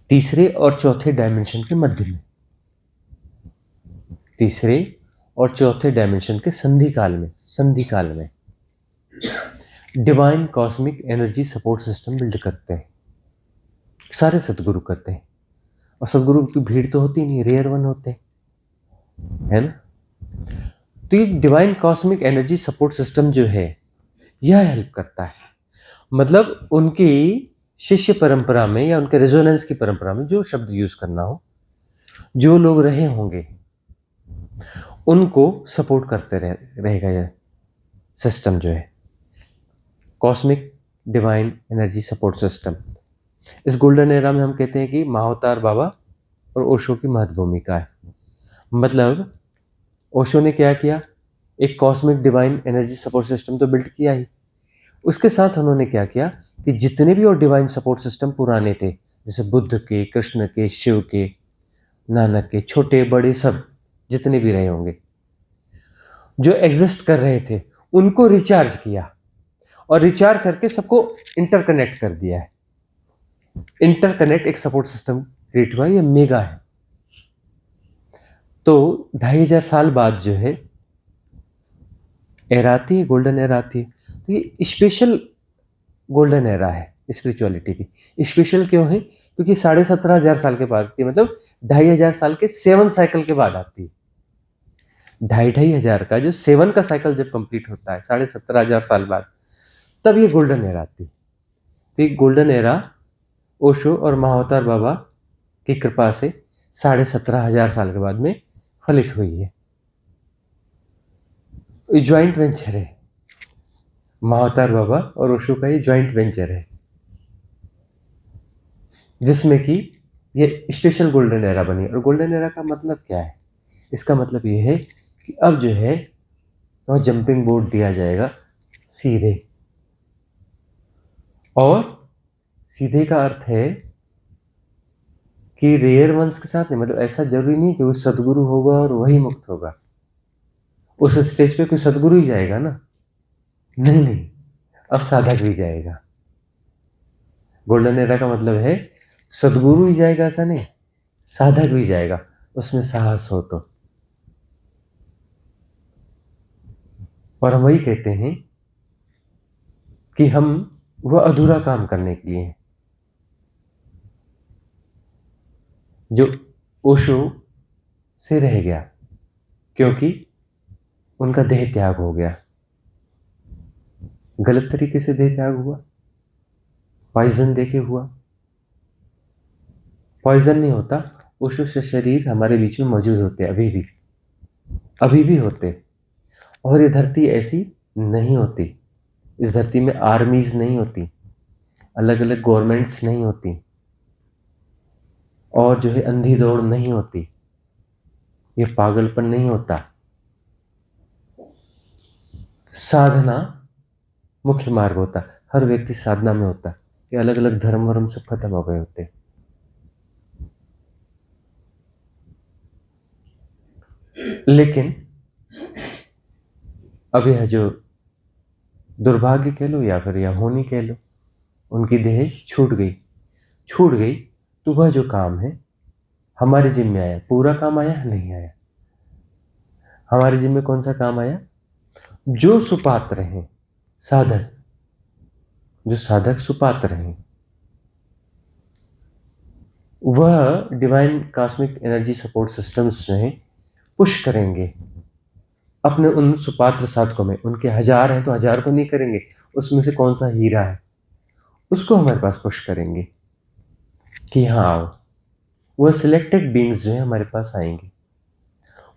तीसरे और चौथे डायमेंशन के मध्य में, तीसरे और चौथे डायमेंशन के संधि काल में divine cosmic energy support system build करते हैं। सारे सदगुरु करते हैं। और सदगुरु की भीड़ तो होती नहीं, रेयर वन होते हैं। है ना। तो ये divine cosmic energy support system जो है यह हेल्प करता है, मतलब उनकी शिष्य परंपरा में या उनके रेजोनेंस की परंपरा में जो शब्द यूज करना हो, जो लोग रहे होंगे उनको सपोर्ट करते रहेगा यह सिस्टम जो है, cosmic divine energy support system. इस गोल्डन एरा में हम कहते हैं कि महाअवतार बाबा और ओशो की महत्व भूमिका है। मतलब ओशो ने क्या किया, एक cosmic divine energy support system तो बिल्ड किया ही, उसके साथ उन्होंने क्या किया कि जितने भी और डिवाइन सपोर्ट सिस्टम पुराने थे, जैसे बुद्ध के, कृष्ण के, शिव के, नानक के, छोटे बड़े सब जितने भी रहे होंगे जो एग्जिस्ट कर रहे थे, उनको रिचार्ज किया और रिचार्ज करके सबको इंटरकनेक्ट कर दिया है। इंटरकनेक्ट एक सपोर्ट सिस्टम क्रिएट हुआ, ये मेगा है। तो 2500 साल बाद जो है एरा आती है, गोल्डन एरा आती है। तो ये स्पेशल गोल्डन एरा है स्पिरिचुअलिटी की। स्पेशल क्यों है? क्योंकि 17,500 साल के बाद आती है, मतलब 2500 साल के 7 साइकिल के बाद आती है। 2,500 का जो 7 का साइकिल जब कंप्लीट होता है 17,500 साल बाद, तब ये गोल्डन एरा आती है। तो ये गोल्डन एरा ओशो और महाअवतार बाबा की कृपा से 17,500 साल के बाद में फलित हुई है। ये ज्वाइंट वेंचर है, महाअवतार बाबा और ओशो का ये ज्वाइंट वेंचर है, जिसमें कि ये स्पेशल गोल्डन एरा बनी। और गोल्डन एरा का मतलब क्या है? इसका मतलब ये है कि अब जो है वो जंपिंग बोर्ड दिया जाएगा सीधे, और सीधे का अर्थ है कि रेयर वंस के साथ नहीं, मतलब ऐसा जरूरी नहीं कि वो सदगुरु होगा और वही मुक्त होगा। उस स्टेज पे कोई सदगुरु ही जाएगा ना? नहीं नहीं, अब साधक भी जाएगा। गोल्डन एरा का मतलब है सदगुरु ही जाएगा ऐसा नहीं, साधक भी जाएगा, उसमें साहस हो तो। और हम वही कहते हैं कि हम वह अधूरा काम करने के लिए हैं जो ओशो से रह गया, क्योंकि उनका देह त्याग हो गया, गलत तरीके से देह त्याग हुआ, पॉइजन देके हुआ। पॉइजन नहीं होता, ओशो से शरीर हमारे बीच में मौजूद होते, अभी भी होते। और ये धरती ऐसी नहीं होती, इस धरती में आर्मीज नहीं होती, अलग अलग गवर्नमेंट्स नहीं होती, और जो है अंधी दौड़ नहीं होती, ये पागलपन नहीं होता। साधना मुख्य मार्ग होता, हर व्यक्ति साधना में होता। ये अलग अलग धर्म वर्म सब खत्म हो गए होते। लेकिन अब यह जो दुर्भाग्य कह लो या फिर यह होनी कह लो, उनकी देह छूट गई। तो वह जो काम है हमारे जिम्मे आया, पूरा काम आया नहीं आया। हमारे जिम्मे कौन सा काम आया? जो सुपात्र हैं, साधक, जो साधक सुपात्र हैं, वह divine cosmic energy support systems जो हैं पुश करेंगे अपने उन सुपात्र साधकों में। उनके 1000 हैं तो 1000 को नहीं करेंगे, उसमें से कौन सा हीरा है उसको हमारे पास पुश करेंगे कि हाँ आओ। वह सिलेक्टेड बीइंग्स जो है हमारे पास आएंगे,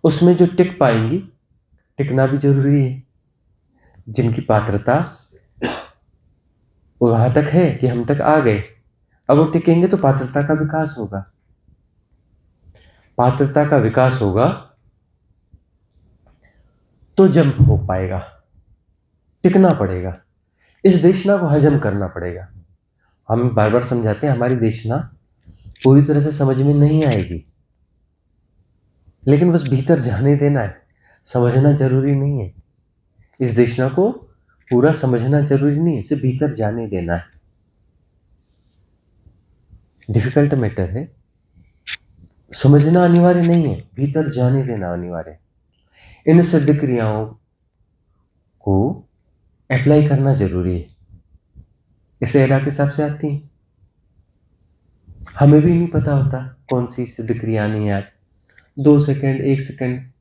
उसमें जो टिक पाएंगी, टिकना भी जरूरी है, जिनकी पात्रता वहां तक है कि हम तक आ गए, अब वो टिकेंगे तो पात्रता का विकास होगा। पात्रता का विकास होगा तो जंप हो पाएगा, टिकना पड़ेगा, इस देशना को हजम करना पड़ेगा। हम बार बार समझाते हैं हमारी देशना पूरी तरह से समझ में नहीं आएगी, लेकिन बस भीतर जाने देना है, समझना जरूरी नहीं है। इस देशना को पूरा समझना जरूरी नहीं है, सिर्फ भीतर जाने देना है। डिफिकल्ट मैटर है, समझना अनिवार्य नहीं है, भीतर जाने देना अनिवार्य है। इन सिद्ध क्रियाओं को अप्लाई करना जरूरी है। इस एरा के हिसाब से आती है, हमें भी नहीं पता होता कौन सी सिद्ध क्रिया नहीं है। 2 सेकंड 1 सेकंड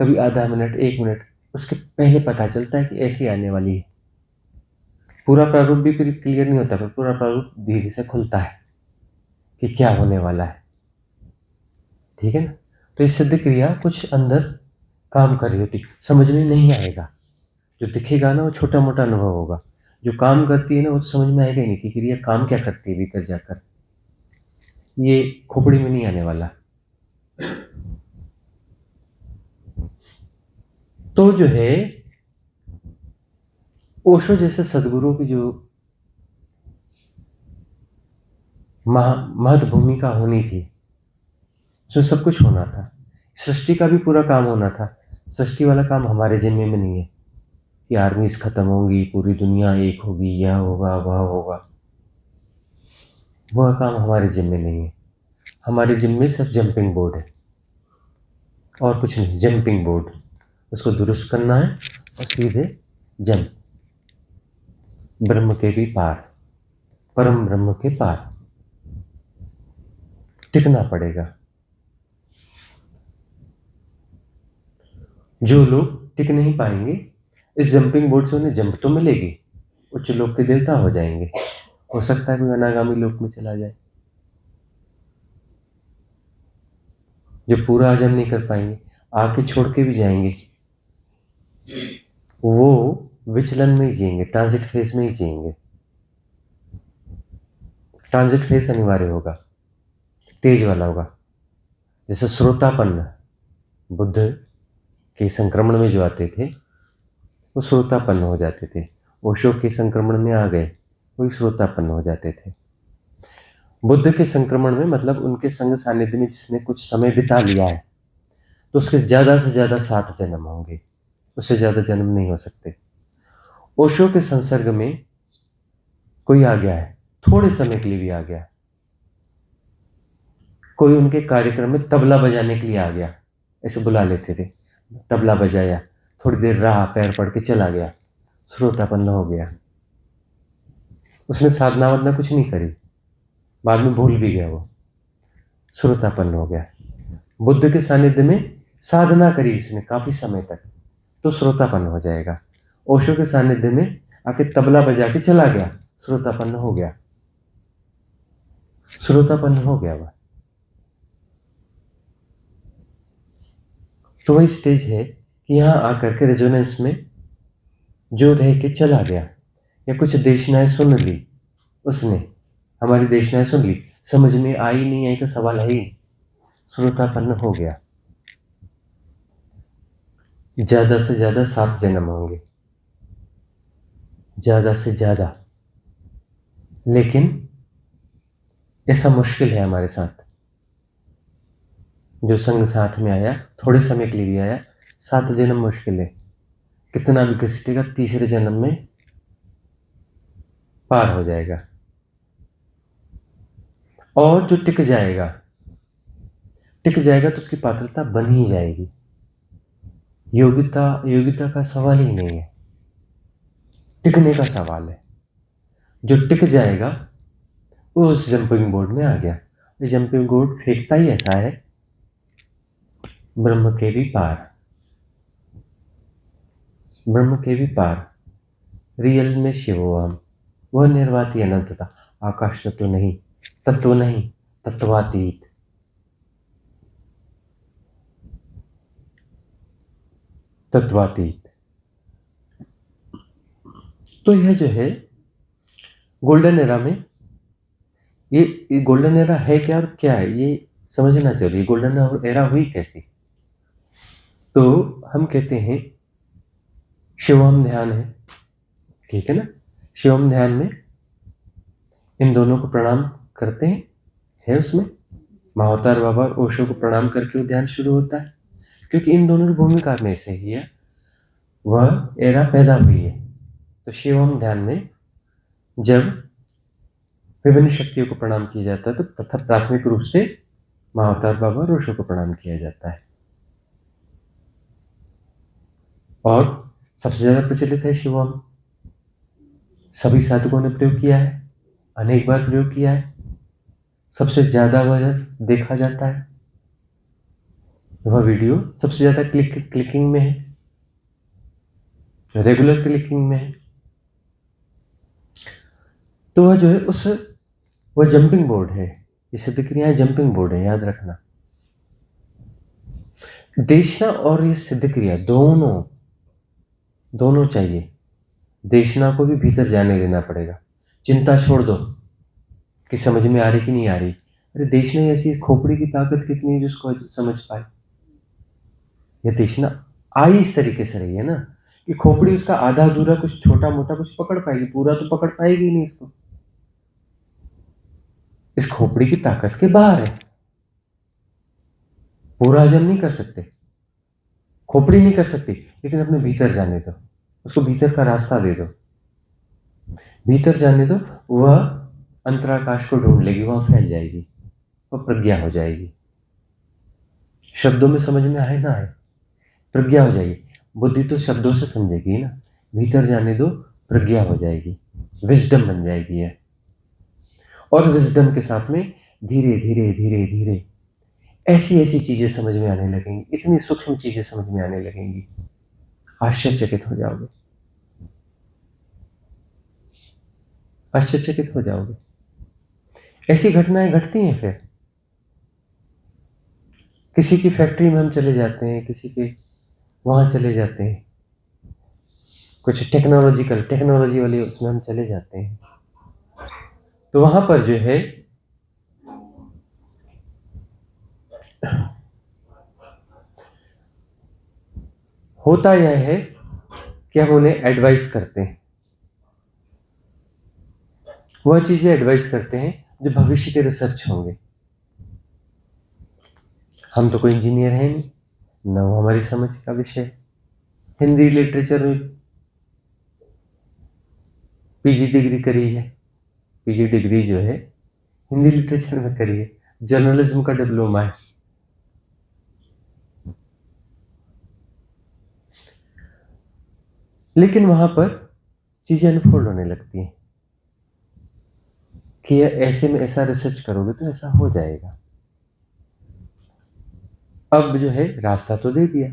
कभी आधा मिनट, 1 मिनट, उसके पहले पता चलता है कि ऐसी आने वाली है। पूरा प्रारूप भी फिर क्लियर नहीं होता, पर पूरा प्रारूप धीरे से खुलता है कि क्या होने वाला है। ठीक है ना? तो ये सिद्ध क्रिया कुछ अंदर काम कर रही होती, समझ में नहीं आएगा। जो दिखेगा ना वो छोटा मोटा अनुभव होगा, जो काम करती है ना वो तो समझ में आएगा ही नहीं कि क्रिया काम क्या करती है भीतर जाकर। ये खोपड़ी में नहीं आने वाला। तो जो है ओशो जैसे सदगुरु की जो महत्व भूमिका होनी थी, उसमें सब कुछ होना था। सृष्टि का भी पूरा काम होना था। सृष्टि वाला काम हमारे जिम्मे में नहीं है कि आर्मीज खत्म होंगी, पूरी दुनिया एक होगी, यह होगा वह होगा। वह काम हमारे जिम्मे नहीं है। हमारे जिम्मे सिर्फ जंपिंग बोर्ड है और कुछ नहीं। जंपिंग बोर्ड, उसको दुरुस्त करना है और सीधे जंप, ब्रह्म के भी पार, परम ब्रह्म के पार टिकना पड़ेगा। जो लोग टिक नहीं पाएंगे इस जंपिंग बोर्ड से, उन्हें जंप तो मिलेगी, उच्च लोक के देवता हो जाएंगे, हो सकता है कोई अनागामी लोक में चला जाए। जो पूरा हजम नहीं कर पाएंगे, आके छोड़ के भी जाएंगे, वो विचलन में ही जिएंगे, ट्रांजिट फेज में ही जिएंगे। ट्रांजिट फेज अनिवार्य होगा, तेज वाला होगा। जैसे श्रोतापन्न बुद्ध के संक्रमण में जो आते थे वो श्रोतापन्न हो जाते थे। ओशो के संक्रमण में आ गए, वही श्रोतापन्न हो जाते थे। बुद्ध के संक्रमण में मतलब उनके संग सानिध्य में जिसने कुछ समय बिता लिया है तो उसके ज़्यादा से ज़्यादा 7 जन्म होंगे, उससे ज़्यादा जन्म नहीं हो सकते। ओशो के संसर्ग में कोई आ गया है, थोड़े समय के लिए भी आ गया, कोई उनके कार्यक्रम में तबला बजाने के लिए आ गया, ऐसे बुला लेते थे, तबला बजाया, थोड़ी देर रहा, पैर पड़ के चला गया, श्रोतापन्न हो गया। उसने साधना वाधना कुछ नहीं करी, बाद में भूल भी गया, वो श्रोतापन्न हो गया। बुद्ध के सानिध्य में साधना करी इसने काफी समय तक, तो श्रोतापन्न हो जाएगा। ओशो के सानिध्य में आके तबला बजा के चला गया, श्रोतापन्न हो गया, श्रोतापन्न हो गया वह। तो वही स्टेज है कि यहाँ आकर के रेजोनेंस में जो रह के चला गया, या कुछ देशनाएं सुन ली उसने, हमारी देशनाएं सुन ली, समझ में आई नहीं आई का सवाल है ही, श्रोतापन्न हो गया। ज्यादा से ज्यादा 7 जन्म होंगे, ज्यादा से ज्यादा, लेकिन ऐसा मुश्किल है हमारे साथ। जो संग साथ में आया, थोड़े समय के लिए भी आया, 7 जन्म मुश्किल है। कितना भी घसीटेगा, तीसरे जन्म में पार हो जाएगा। और जो टिक जाएगा तो उसकी पात्रता बन ही जाएगी। योग्यता का सवाल ही नहीं है, टिकने का सवाल है। जो टिक जाएगा वो उस जंपिंग बोर्ड में आ गया। ये जंपिंग बोर्ड फेंकता ही ऐसा है, ब्रह्म के भी पार, ब्रह्म के भी पार, रियल में शिवोहम, वह निर्वाती अनंतता, आकाश तत्व नहीं, तत्व नहीं, तत्वातीत। तत्वातीत। तो यह जो है गोल्डन एरा में, ये गोल्डन एरा है क्या और क्या है ये समझना चाहिए। गोल्डन एरा हुई कैसी? तो हम कहते हैं शिवम ध्यान है, ठीक है ना। शिवम ध्यान में इन दोनों को प्रणाम करते हैं, है उसमें महाअवतार बाबा और ओशो को प्रणाम करके वो ध्यान शुरू होता है, क्योंकि इन दोनों की भूमिका में से ही है वह एरा पैदा हुई है। तो शिवम ध्यान में जब विभिन्न शक्तियों को प्रणाम किया जाता है तो प्रथम प्राथमिक रूप से महाअवतार बाबा और ओशो को प्रणाम किया जाता है। और सबसे ज्यादा प्रचलित है शिवम, सभी साधकों ने प्रयोग किया है, अनेक बार प्रयोग किया है, सबसे ज्यादा वह देखा जाता है। वह वीडियो सबसे ज़्यादा क्लिकिंग में है, रेगुलर क्लिकिंग में है। तो वह जो है वह जंपिंग बोर्ड है। ये सिद्ध क्रियाएं जंपिंग बोर्ड है, याद रखना। देशना और ये सिद्ध क्रिया दोनों चाहिए। देशना को भी भीतर जाने देना पड़ेगा। चिंता छोड़ दो कि समझ में आ रही कि नहीं आ रही। अरे देशना ऐसी खोपड़ी की ताकत कितनी है जिसको समझ पाए। यह देशना आई इस तरीके से रही है ना कि खोपड़ी उसका आधा अधूरा कुछ छोटा मोटा कुछ पकड़ पाएगी, पूरा तो पकड़ पाएगी ही नहीं इसको। इस खोपड़ी की ताकत के बाहर है, पूरा हजम नहीं कर सकते, खोपड़ी नहीं कर सकती, लेकिन अपने भीतर जाने दो, उसको भीतर का रास्ता दे दो, भीतर जाने दो। वह अंतराकाश को ढूंढ लेगी, वहां फैल जाएगी, वह प्रज्ञा हो जाएगी। शब्दों में समझ में आए ना आए, प्रज्ञा हो जाएगी। बुद्धि तो शब्दों से समझेगी ना, भीतर जाने दो, प्रज्ञा हो जाएगी, विजडम बन जाएगी है। और विजडम के साथ में धीरे धीरे धीरे धीरे ऐसी ऐसी चीजें समझ में आने लगेंगी, इतनी सूक्ष्म चीजें समझ में आने लगेंगी, आश्चर्यचकित हो जाओगे, आश्चर्यचकित हो जाओगे। ऐसी घटनाएं घटती हैं। फिर किसी की फैक्ट्री में हम चले जाते हैं, किसी के वहां चले जाते हैं, कुछ टेक्नोलॉजी वाली उसमें हम चले जाते हैं, तो वहां पर जो है होता यह है कि हम उन्हें एडवाइस करते हैं, वह चीजें एडवाइस करते हैं जो भविष्य के रिसर्च होंगे। हम तो कोई इंजीनियर हैं नहीं, न वो हमारी समझ का विषय। हिंदी लिटरेचर में पीजी डिग्री करी है, पीजी डिग्री जो है हिंदी लिटरेचर में करी है, जर्नलिज्म का डिप्लोमा है। लेकिन वहां पर चीजें अनफोल्ड होने लगती हैं कि ऐसे में ऐसा रिसर्च करोगे तो ऐसा हो जाएगा। अब जो है रास्ता तो दे दिया,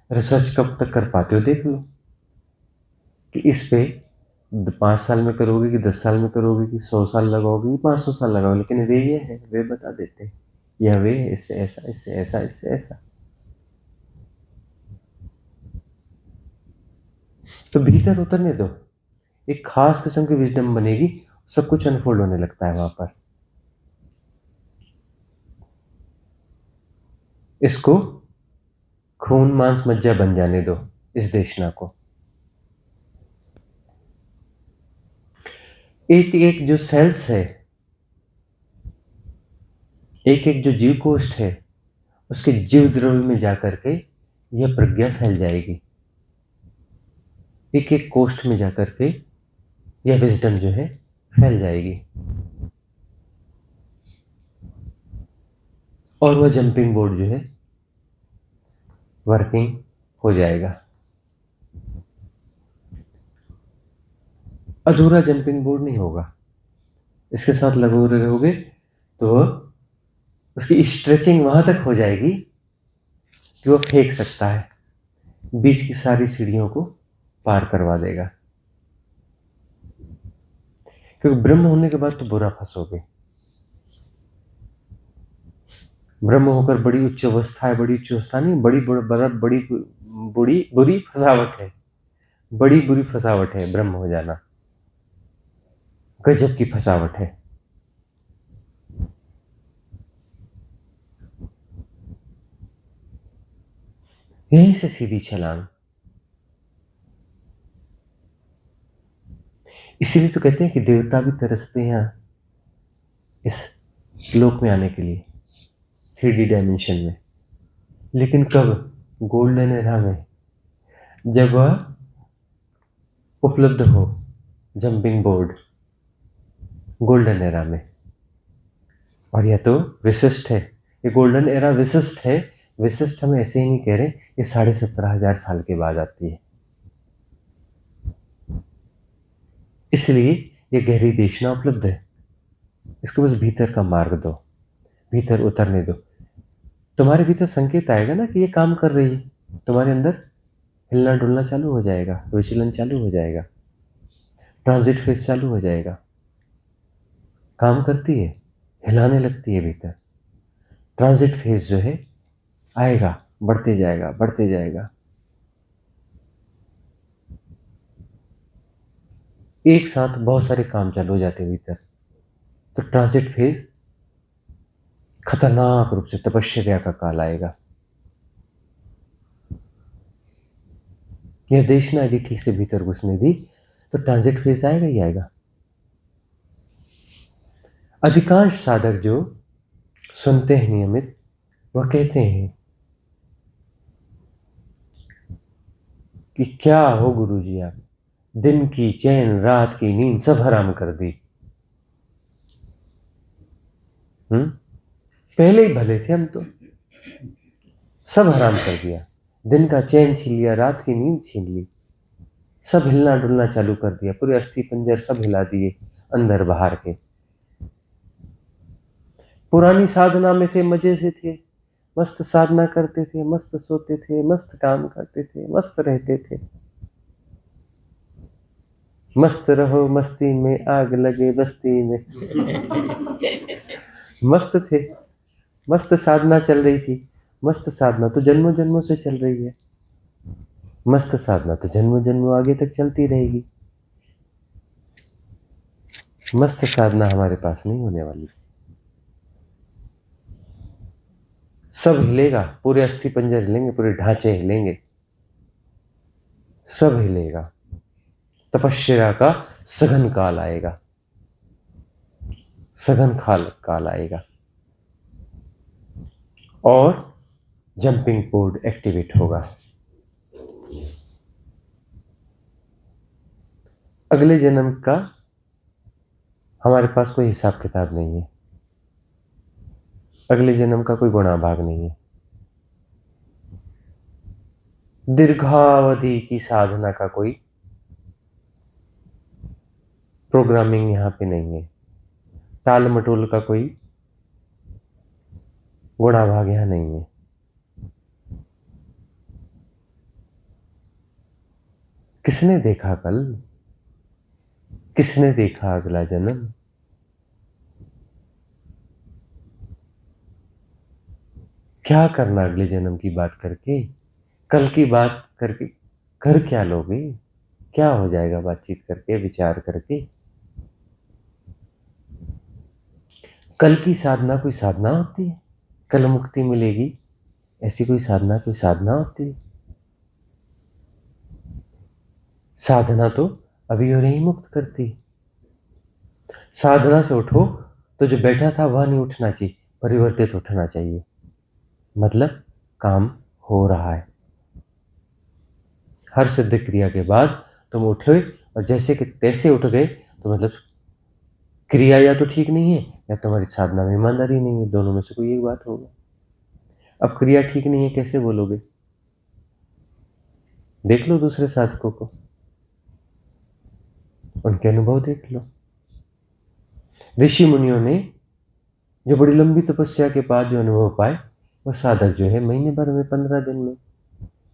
रिसर्च कब तक कर पाते हो देख लो, कि इस पे 5 साल में करोगे कि 10 साल में करोगे कि 100 साल लगाओगे कि 500 साल लगाओगे, लेकिन वे ये है, वे बता देते हैं यह वे इससे ऐसा, इससे ऐसा, इससे ऐसा। तो भीतर उतरने दो, एक खास किस्म की विजडम बनेगी, सब कुछ अनफोल्ड होने लगता है वहां पर। इसको खून मांस मज्जा बन जाने दो, इस देशना को। एक एक जो सेल्स है, एक एक जो जीव कोष्ठ है, उसके जीव द्रव्य में जाकर के यह प्रज्ञा फैल जाएगी। एक एक कोष्ठ में जाकर के यह विजडम जो है फैल जाएगी, और वह जंपिंग बोर्ड जो है वर्किंग हो जाएगा। अधूरा जंपिंग बोर्ड नहीं होगा, इसके साथ लगो रहोगे तो उसकी स्ट्रेचिंग वहां तक हो जाएगी कि वो फेंक सकता है, बीच की सारी सीढ़ियों को पार करवा देगा। क्योंकि ब्रह्म होने के बाद तो बुरा फंसोगे। ब्रह्म होकर बड़ी उच्च अवस्था है, बड़ी उच्च अवस्था नहीं, बड़ी बुरी फसावट है, बड़ी बुरी फसावट है ब्रह्म हो जाना, गजब की फसावट है। यहीं से सीधी छलांग। इसीलिए तो कहते हैं कि देवता भी तरसते हैं इस लोक में आने के लिए, 3D डायमेंशन में। लेकिन कब? गोल्डन एरा में, जब वह उपलब्ध हो जंपिंग बोर्ड, गोल्डन एरा में। और यह तो विशिष्ट है, ये गोल्डन एरा विशिष्ट है। विशिष्ट हम ऐसे ही नहीं कह रहे, ये 17,500 साल के बाद आती है। इसलिए ये गहरी देशना उपलब्ध है, इसको बस भीतर का मार्ग दो, भीतर उतरने दो। तुम्हारे भीतर संकेत आएगा ना कि ये काम कर रही है, तुम्हारे अंदर हिलना डुलना चालू हो जाएगा, विचलन चालू हो जाएगा, ट्रांजिट फेज चालू हो जाएगा, काम करती है, हिलाने लगती है भीतर। ट्रांजिट फेज जो है आएगा, बढ़ते जाएगा, बढ़ते जाएगा। एक साथ बहुत सारे काम चालू हो जाते हैं भीतर। तो ट्रांजिट फेज खतरनाक रूप से तपश्चर्या का काल आएगा। यह देशना यदि ठीक से भीतर घुसने दी तो ट्रांजिट फेज आएगा ही आएगा। अधिकांश साधक जो सुनते हैं नियमित, वह कहते हैं कि क्या हो गुरुजी, आप दिन की चैन, रात की नींद सब हराम कर दी। पहले ही भले थे हम तो, सब हराम कर दिया, दिन का चैन छीन लिया, रात की नींद छीन ली, सब हिलना डुलना चालू कर दिया, पूरे अस्थि पंजर सब हिला दिए अंदर बाहर के। पुरानी साधना में थे, मजे से थे, मस्त साधना करते थे, मस्त सोते थे, मस्त काम करते थे, मस्त रहते थे। मस्त रहो मस्ती में, आग लगे बस्ती में। मस्त थे, मस्त साधना चल रही थी। मस्त साधना तो जन्मों जन्मों से चल रही है, मस्त साधना तो जन्मों जन्मों आगे तक चलती रहेगी। मस्त साधना हमारे पास नहीं होने वाली। सब हिलेगा, पूरे अस्थि पंजर हिलेंगे, पूरे ढांचे हिलेंगे, सब हिलेगा। तपस्या का सघन काल आएगा, सघन काल आएगा, और जंपिंग बोर्ड एक्टिवेट होगा। अगले जन्म का हमारे पास कोई हिसाब किताब नहीं है, अगले जन्म का कोई गुणा भाग नहीं है। दीर्घावधि की साधना का कोई प्रोग्रामिंग यहां पे नहीं है, टाल मटोल का कोई गुणा भाग यहां नहीं है। किसने देखा कल, किसने देखा अगला जन्म? क्या करना अगले जन्म की बात करके, कल की बात करके कर क्या लोगे? क्या हो जाएगा बातचीत करके, विचार करके? कल की साधना कोई साधना होती है? कल मुक्ति मिलेगी ऐसी कोई साधना होती है? साधना तो अभी और ही मुक्त करती। साधना से उठो तो जो बैठा था वह नहीं उठना चाहिए, परिवर्तित उठना चाहिए। मतलब काम हो रहा है। हर सिद्ध क्रिया के बाद तुम उठे और जैसे कि तैसे उठ गए, तो मतलब क्रिया या तो ठीक नहीं है या तुम्हारी साधना में ईमानदारी नहीं है, दोनों में से कोई एक बात होगा। अब क्रिया ठीक नहीं है कैसे बोलोगे? देख लो दूसरे साधकों को, उनके अनुभव देख लो। ऋषि मुनियों ने जो बड़ी लंबी तपस्या के बाद जो अनुभव पाए, वह साधक जो है महीने भर में, 15 दिन में,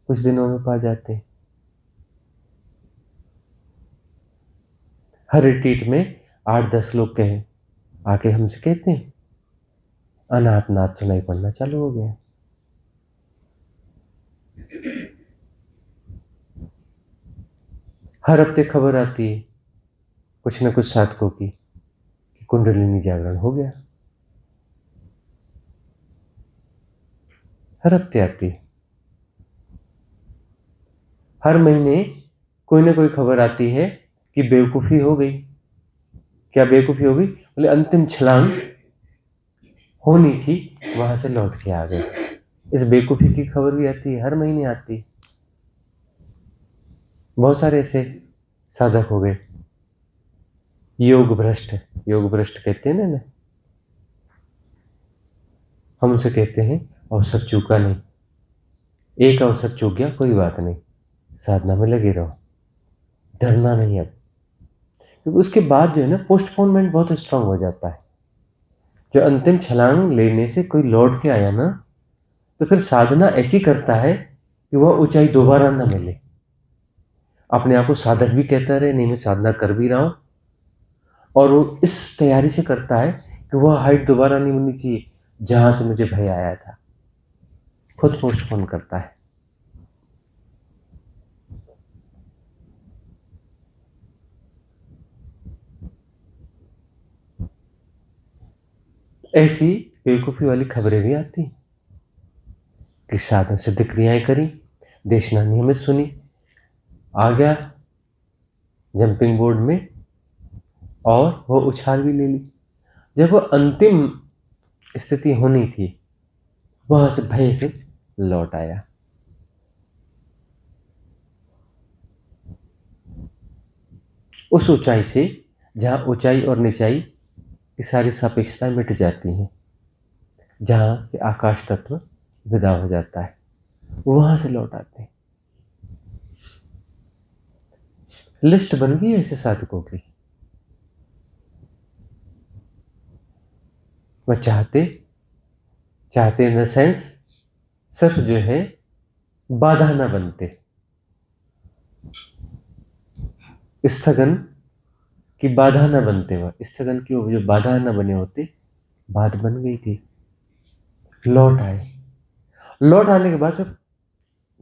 कुछ दिनों में पा जाते हैं। हर रिट्रीट में 8-10 लोग कहे आके हमसे कहते हैं अनाथ नाथ सुनाई पड़ना चालू हो गया। हर हफ्ते खबर आती है कुछ न कुछ साधकों की कि कुंडलिनी जागरण हो गया। हर हफ्ते आती है, हर महीने कोई ना कोई खबर आती है कि बेवकूफ़ी हो गई। क्या बेवकूफ़ी हो गई? बोले अंतिम छलांग होनी थी, वहां से लौट के आ गए। इस बेवकूफ़ी की खबर भी आती है, हर महीने आती है। बहुत सारे ऐसे साधक हो गए योग भ्रष्ट कहते हैं ना, हम उसे कहते हैं अवसर चूका नहीं। एक अवसर चूक गया, कोई बात नहीं, साधना में लगे रहो, डरना नहीं अब। क्योंकि उसके बाद जो है ना, पोस्टपोनमेंट बहुत स्ट्रांग हो जाता है। जो अंतिम छलांग लेने से कोई लौट के आया ना, तो फिर साधना ऐसी करता है कि वह ऊंचाई दोबारा ना मिले। अपने आप को साधक भी कहता रहे, नहीं मैं साधना कर भी रहा हूं, और वो इस तैयारी से करता है कि वह हाइट दोबारा नहीं मिलनी चाहिए जहां से मुझे भय आया था। खुद पोस्टपोन करता है। ऐसी बेवकूफी वाली खबरें भी आती कि साधन सिद्ध क्रियाएं करी, देशना नियमित सुनी, आ गया जंपिंग बोर्ड में और वो उछाल भी ले ली। जब वो अंतिम स्थिति होनी थी, वहां से भय से लौट आया। उस ऊंचाई से जहां ऊंचाई और निचाई की सारी सापेक्षताएं मिट जाती हैं, जहां से आकाश तत्व विदा हो जाता है, वहां से लौट आते हैं। लिस्ट बन गई ऐसे साधकों की। वह चाहते इन द सेंस सिर्फ जो है बाधा ना बनते, स्थगन की बाधा ना बनते, वह स्थगन की जो बाधा ना बने होते, बात बन गई थी। लौट आए। लौट आने के बाद जब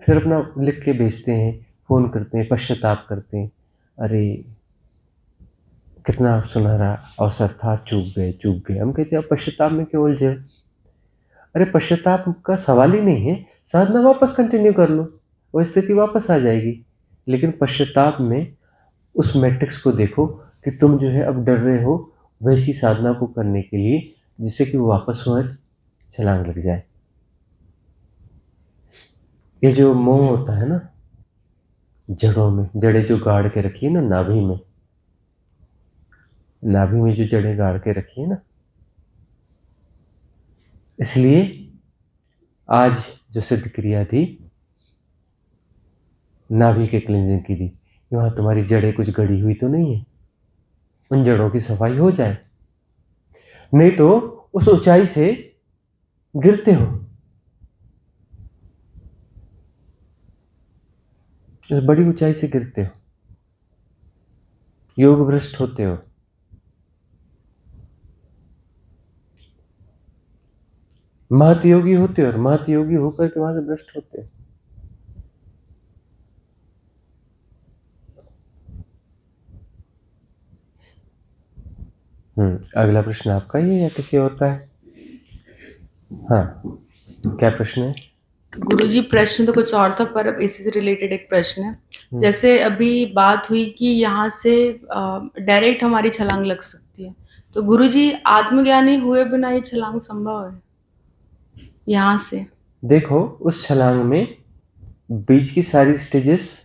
फिर अपना लिख के भेजते हैं, फोन करते हैं, पश्चाताप करते हैं, अरे कितना सुनहरा अवसर था, चूक गए। हम कहते हैं पश्चाताप में क्यों उलझे? अरे पश्चाताप का सवाल ही नहीं है, साधना वापस कंटिन्यू कर लो, वो स्थिति वापस आ जाएगी। लेकिन पश्चाताप में उस मैट्रिक्स को देखो कि तुम जो है अब डर रहे हो वैसी साधना को करने के लिए जिससे कि वो वापस वह छलांग लग जाए। ये जो मोह होता है ना, जड़ों में, जड़ें जो गाड़ के रखी है ना, नाभि में जो जड़ें गाड़ के रखी है ना, इसलिए आज जो सिद्ध क्रिया थी नाभि के क्लिंजिंग की थी, वहां तुम्हारी जड़ें कुछ गड़ी हुई तो नहीं है, उन जड़ों की सफाई हो जाए, नहीं तो उस ऊंचाई से गिरते हो, उस बड़ी ऊंचाई से गिरते हो, योग भ्रष्ट होते हो। महत योगी होते हो और महत योगी होकर के वहां से भ्रष्ट होते हो। अगला प्रश्न आपका ही है या किसी और का है? हाँ, क्या प्रश्न है? गुरुजी प्रश्न तो कुछ और था, पर अब इसी से रिलेटेड एक प्रश्न है। जैसे अभी बात हुई कि यहाँ से डायरेक्ट हमारी छलांग लग सकती है, तो गुरुजी आत्मज्ञानी हुए बिना ये छलांग संभव है यहाँ से? देखो, उस छलांग में बीच की सारी स्टेजेस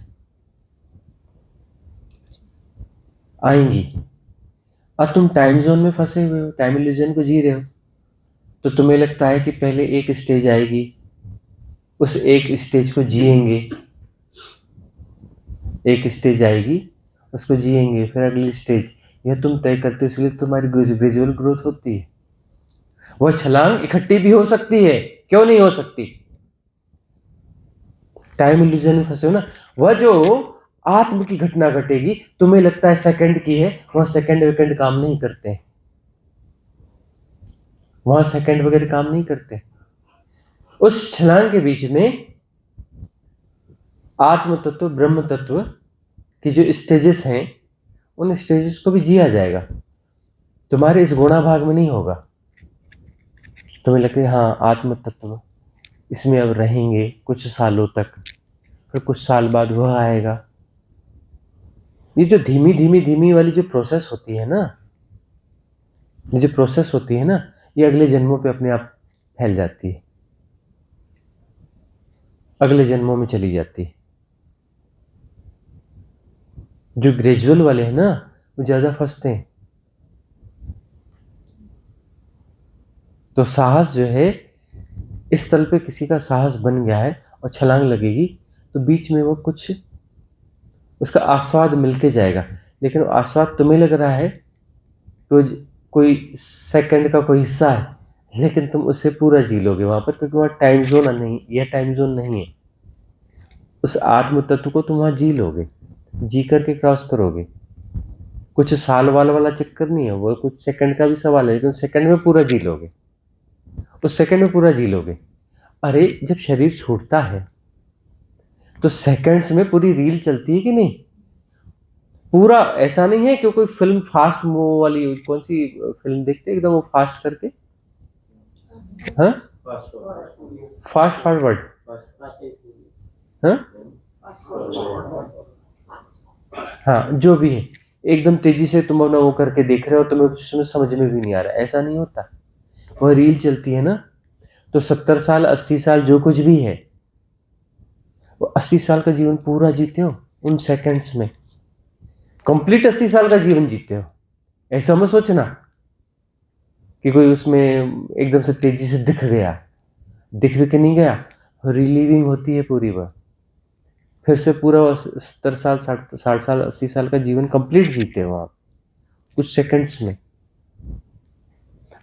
आएंगी। अब तुम टाइम जोन में फंसे हुए हो, टाइम इल्यूजन को जी रहे हो, तो तुम्हें लगता है कि पहले एक स्टेज आएगी, उस एक स्टेज को जिएंगे, एक स्टेज आएगी उसको जिएंगे, फिर अगली स्टेज, यह तुम तय करते हो। इसलिए तुम्हारी ग्रेजुअल ग्रोथ होती है। वह छलांग इकट्ठी भी हो सकती है, क्यों नहीं हो सकती? टाइम इल्यूजन में फंसे हो ना। वह जो आत्म की घटना घटेगी, तुम्हें लगता है सेकंड की है, वह सेकंड वेकंड काम नहीं करते, वहां सेकंड वगैरह काम नहीं करते। उस छलांग के बीच में आत्म तत्व, ब्रह्म तत्व की जो स्टेजेस हैं, उन स्टेजेस को भी जिया जाएगा। तुम्हारे इस गुणा भाग में नहीं होगा। तुम्हें लगता है हाँ आत्म तत्व इसमें अब रहेंगे कुछ सालों तक, फिर कुछ साल बाद वह आएगा। ये जो धीमी वाली जो प्रोसेस होती है ना, ये जो प्रोसेस होती है ना, ये अगले जन्मों पे अपने आप फैल जाती है, अगले जन्मों में चली जाती है। जो ग्रेजुअल वाले हैं ना, वो ज्यादा फंसते हैं। तो साहस जो है, इस तल पे किसी का साहस बन गया है और छलांग लगेगी, तो बीच में वो कुछ उसका आस्वाद मिलके जाएगा। लेकिन वो आस्वाद तुम्हें लग रहा है तो कोई सेकंड का कोई हिस्सा है, लेकिन तुम उससे पूरा जी लोगे वहां पर, क्योंकि वहां टाइम जोन नहीं, यह टाइम जोन नहीं है। उस आत्म तत्व को तुम वहां जी लोगे, जी करके क्रॉस करोगे। कुछ साल वाला चक्कर नहीं है वो, कुछ सेकंड का भी सवाल है, लेकिन सेकंड में पूरा जी लोगे, उस सेकंड में पूरा जी लोगे। अरे जब शरीर छूटता है तो सेकंड्स में पूरी रील चलती है कि नहीं? पूरा ऐसा नहीं है कि कोई फिल्म फास्ट मूव वाली, कौन सी फिल्म देखते हैं एकदम वो फास्ट करके, हाँ, फास्ट फॉरवर्ड, हाँ हाँ, जो भी है एकदम तेजी से तुम अपना वो करके देख रहे हो, तुम्हें कुछ उसमें समझ में भी नहीं आ रहा, ऐसा नहीं होता। वह रील चलती है ना, तो 70 साल 80 साल जो कुछ भी है, वो 80 साल का जीवन पूरा जीते हो उन सेकंड्स में, कंप्लीट 80 साल का जीवन जीते हो। ऐसा मत सोचना कि कोई उसमें एकदम से तेजी से दिख गया, दिख भी के नहीं गया, रिलीविंग होती है पूरी। वह फिर से पूरा 70 साल 60 साल 80 साल का जीवन कंप्लीट जीते हो आप कुछ सेकंड्स में।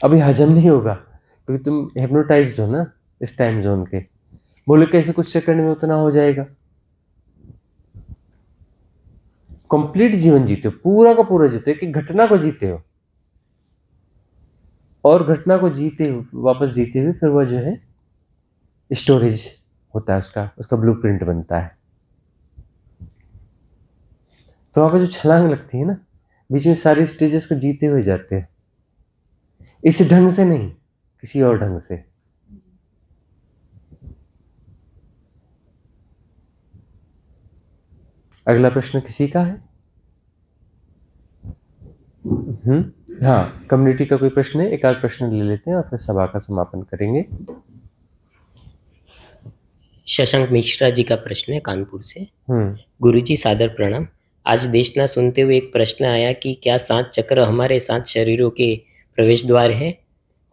अभी हजम नहीं होगा क्योंकि तुम हिप्नोटाइज्ड हो ना इस टाइम जोन के। बोले कैसे कुछ सेकंड में उतना हो जाएगा? कंप्लीट जीवन जीते हो, पूरा का पूरा जीते हो, एक घटना को जीते हो, और घटना को जीते वापस जीते हुए फिर वह जो है स्टोरेज होता है, उसका ब्लूप्रिंट बनता है। तो वहां पर जो छलांग लगती है ना, बीच में सारी स्टेजेस को जीते हुए जाते हैं, इस ढंग से नहीं, किसी और ढंग से। अगला प्रश्न किसी का है? हाँ, कम्युनिटी का कोई प्रश्न है? एक आध प्रश्न ले लेते हैं और फिर सभा का समापन करेंगे। शशांक मिश्रा जी का प्रश्न है कानपुर से। गुरुजी सादर प्रणाम। आज देशना सुनते हुए एक प्रश्न आया कि क्या 7 चक्र हमारे 7 शरीरों के प्रवेश द्वार है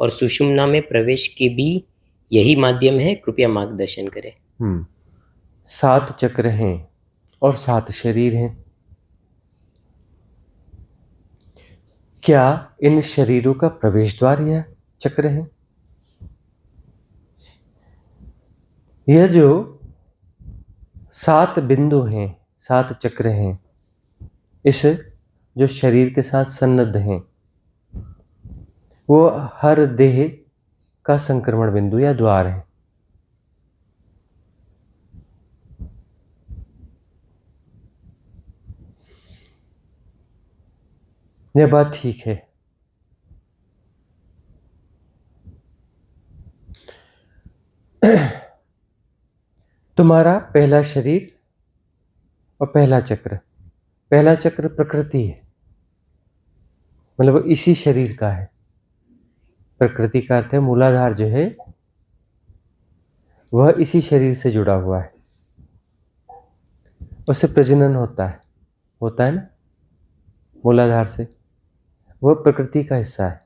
और सुषुम्ना में प्रवेश के भी यही माध्यम है? कृपया मार्गदर्शन करें। 7 चक्र हैं और 7 शरीर हैं। क्या इन शरीरों का प्रवेश द्वार यह चक्र है? यह जो 7 बिंदु हैं, 7 चक्र हैं, इस जो शरीर के साथ सन्नद्ध हैं, वो हर देह का संक्रमण बिंदु या द्वार है। यह बात ठीक है। तुम्हारा पहला शरीर और पहला चक्र प्रकृति है, मतलब इसी शरीर का है। प्रकृति का अर्थ है मूलाधार जो है वह इसी शरीर से जुड़ा हुआ है, उससे प्रजनन होता है ना मूलाधार से, वह प्रकृति का हिस्सा है।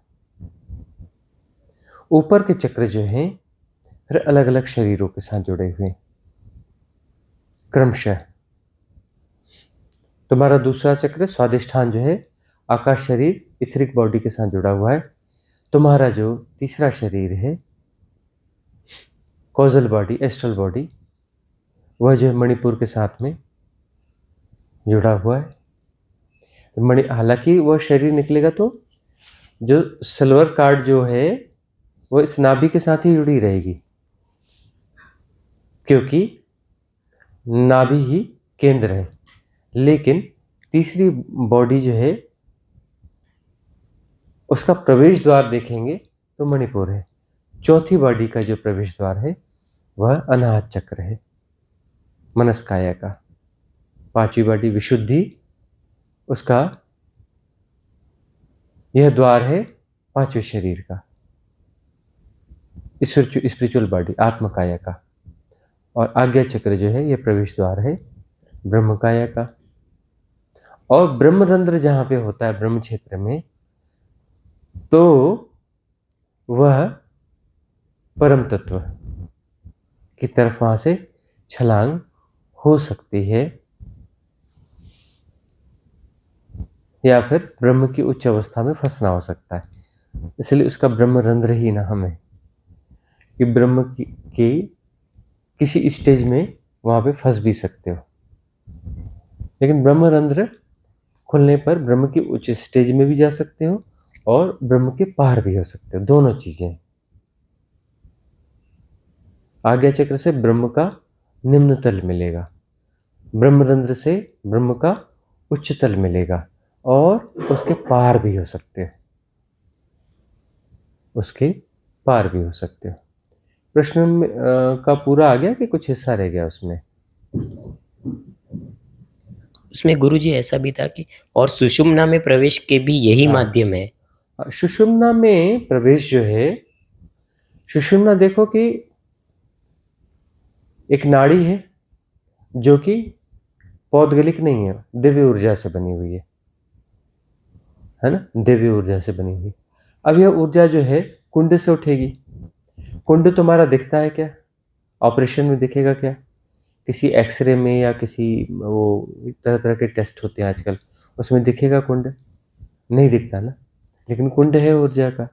ऊपर के चक्र जो हैं फिर अलग अलग शरीरों के साथ जुड़े हुए हैं क्रमशः। तुम्हारा दूसरा चक्र स्वादिष्ठान जो है आकाश शरीर इथरिक बॉडी के साथ जुड़ा हुआ है। तुम्हारा जो तीसरा शरीर है कॉजल बॉडी एस्ट्रल बॉडी, वह जो है मणिपुर के साथ में जुड़ा हुआ है। हालांकि वह शरीर निकलेगा तो जो सिल्वर कार्ड जो है वो इस नाभि के साथ ही जुड़ी रहेगी, क्योंकि नाभि ही केंद्र है। लेकिन तीसरी बॉडी जो है उसका प्रवेश द्वार देखेंगे तो मणिपुर है। चौथी बॉडी का जो प्रवेश द्वार है वह अनाहत चक्र है मनस्काया का। पांचवी बॉडी विशुद्धि, उसका यह द्वार है पांचवें शरीर का, स्पिरिचुअल बॉडी आत्मकाया का। और आज्ञा चक्र जो है यह प्रवेश द्वार है ब्रह्मकाया का। और ब्रह्मरंध्र जहां पे होता है ब्रह्म क्षेत्र में, तो वह परम तत्व की तरफ वहां से छलांग हो सकती है, या फिर ब्रह्म की उच्च अवस्था में फंसना हो सकता है। इसलिए उसका ब्रह्मरंध्र ही नाम है कि ब्रह्म की किसी स्टेज में वहां पे फंस भी सकते हो, लेकिन ब्रह्मरंध्र खुलने पर ब्रह्म की उच्च स्टेज में भी जा सकते हो और ब्रह्म के पार भी हो सकते हो, दोनों चीजें। आज्ञा चक्र से ब्रह्म का निम्न तल मिलेगा, ब्रह्मरंध्र से ब्रह्म का उच्च तल मिलेगा और उसके पार भी हो सकते हो, उसके पार भी हो सकते हो। प्रश्न का पूरा आ गया कि कुछ हिस्सा रह गया उसमें? उसमें गुरुजी ऐसा भी था कि और सुषुम्ना में प्रवेश के भी यही हाँ। माध्यम है। सुषुम्ना में प्रवेश जो है, सुषुम्ना देखो कि एक नाड़ी है जो कि पौद्गलिक नहीं है, दिव्य ऊर्जा से बनी हुई है ना, दिव्य ऊर्जा से बनी हुई। अब यह ऊर्जा जो है कुंड से उठेगी। कुंड तुम्हारा दिखता है क्या? ऑपरेशन में दिखेगा क्या? किसी एक्सरे में या किसी वो तरह तरह के टेस्ट होते हैं आजकल, उसमें दिखेगा कुंड? नहीं दिखता ना, लेकिन कुंड है ऊर्जा का,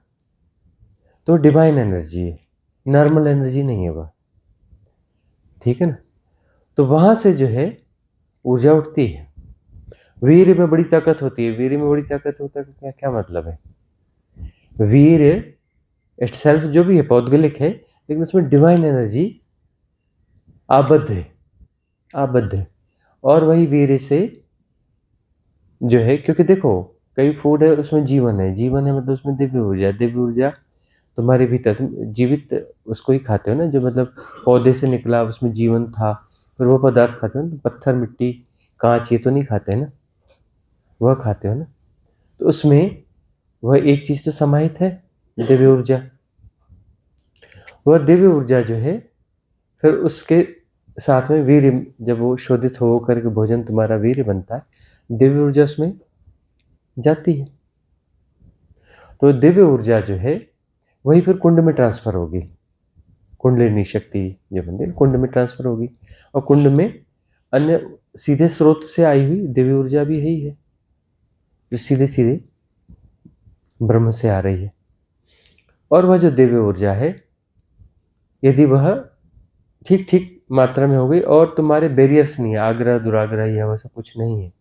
तो डिवाइन एनर्जी है, नॉर्मल एनर्जी नहीं है वह, ठीक है ना। तो वहां से जो है ऊर्जा उठती है। वीर में बड़ी ताकत होती है, वीर में बड़ी ताकत होता है, क्या क्या मतलब है? वीर इटसेल्फ जो भी है पौद्गलिक है, लेकिन उसमें डिवाइन एनर्जी आबद्ध है, आबद्ध है। और वही वीर से जो है, क्योंकि देखो कई फूड है उसमें जीवन है, जीवन है मतलब उसमें दिव्य ऊर्जा, दिव्य ऊर्जा तुम्हारे भीतर, तुम जीवित उसको ही खाते हो ना, जो मतलब पौधे से निकला उसमें जीवन था, फिर वो पदार्थ खाते हो ना, पत्थर मिट्टी कांच ये तो नहीं खाते ना, वह खाते हो ना। तो उसमें वह एक चीज तो समाहित है, दिव्य ऊर्जा। वह दिव्य ऊर्जा जो है फिर उसके साथ में वीर्य, जब वो शोधित हो करके भोजन तुम्हारा वीर्य बनता है, दिव्य ऊर्जा उसमें जाती है। तो दिव्य ऊर्जा जो है वही फिर कुंड में ट्रांसफर होगी, कुंडलिनी शक्ति जो बनती है कुंड में ट्रांसफर होगी, और कुंड में अन्य सीधे स्रोत से आई हुई दिव्य ऊर्जा भी यही है जो सीधे सीधे ब्रह्म से आ रही है। और वह जो दिव्य ऊर्जा है, यदि वह ठीक ठीक मात्रा में हो गई और तुम्हारे बैरियर्स नहीं है, आग्रह दुराग्रह या वैसा कुछ नहीं है,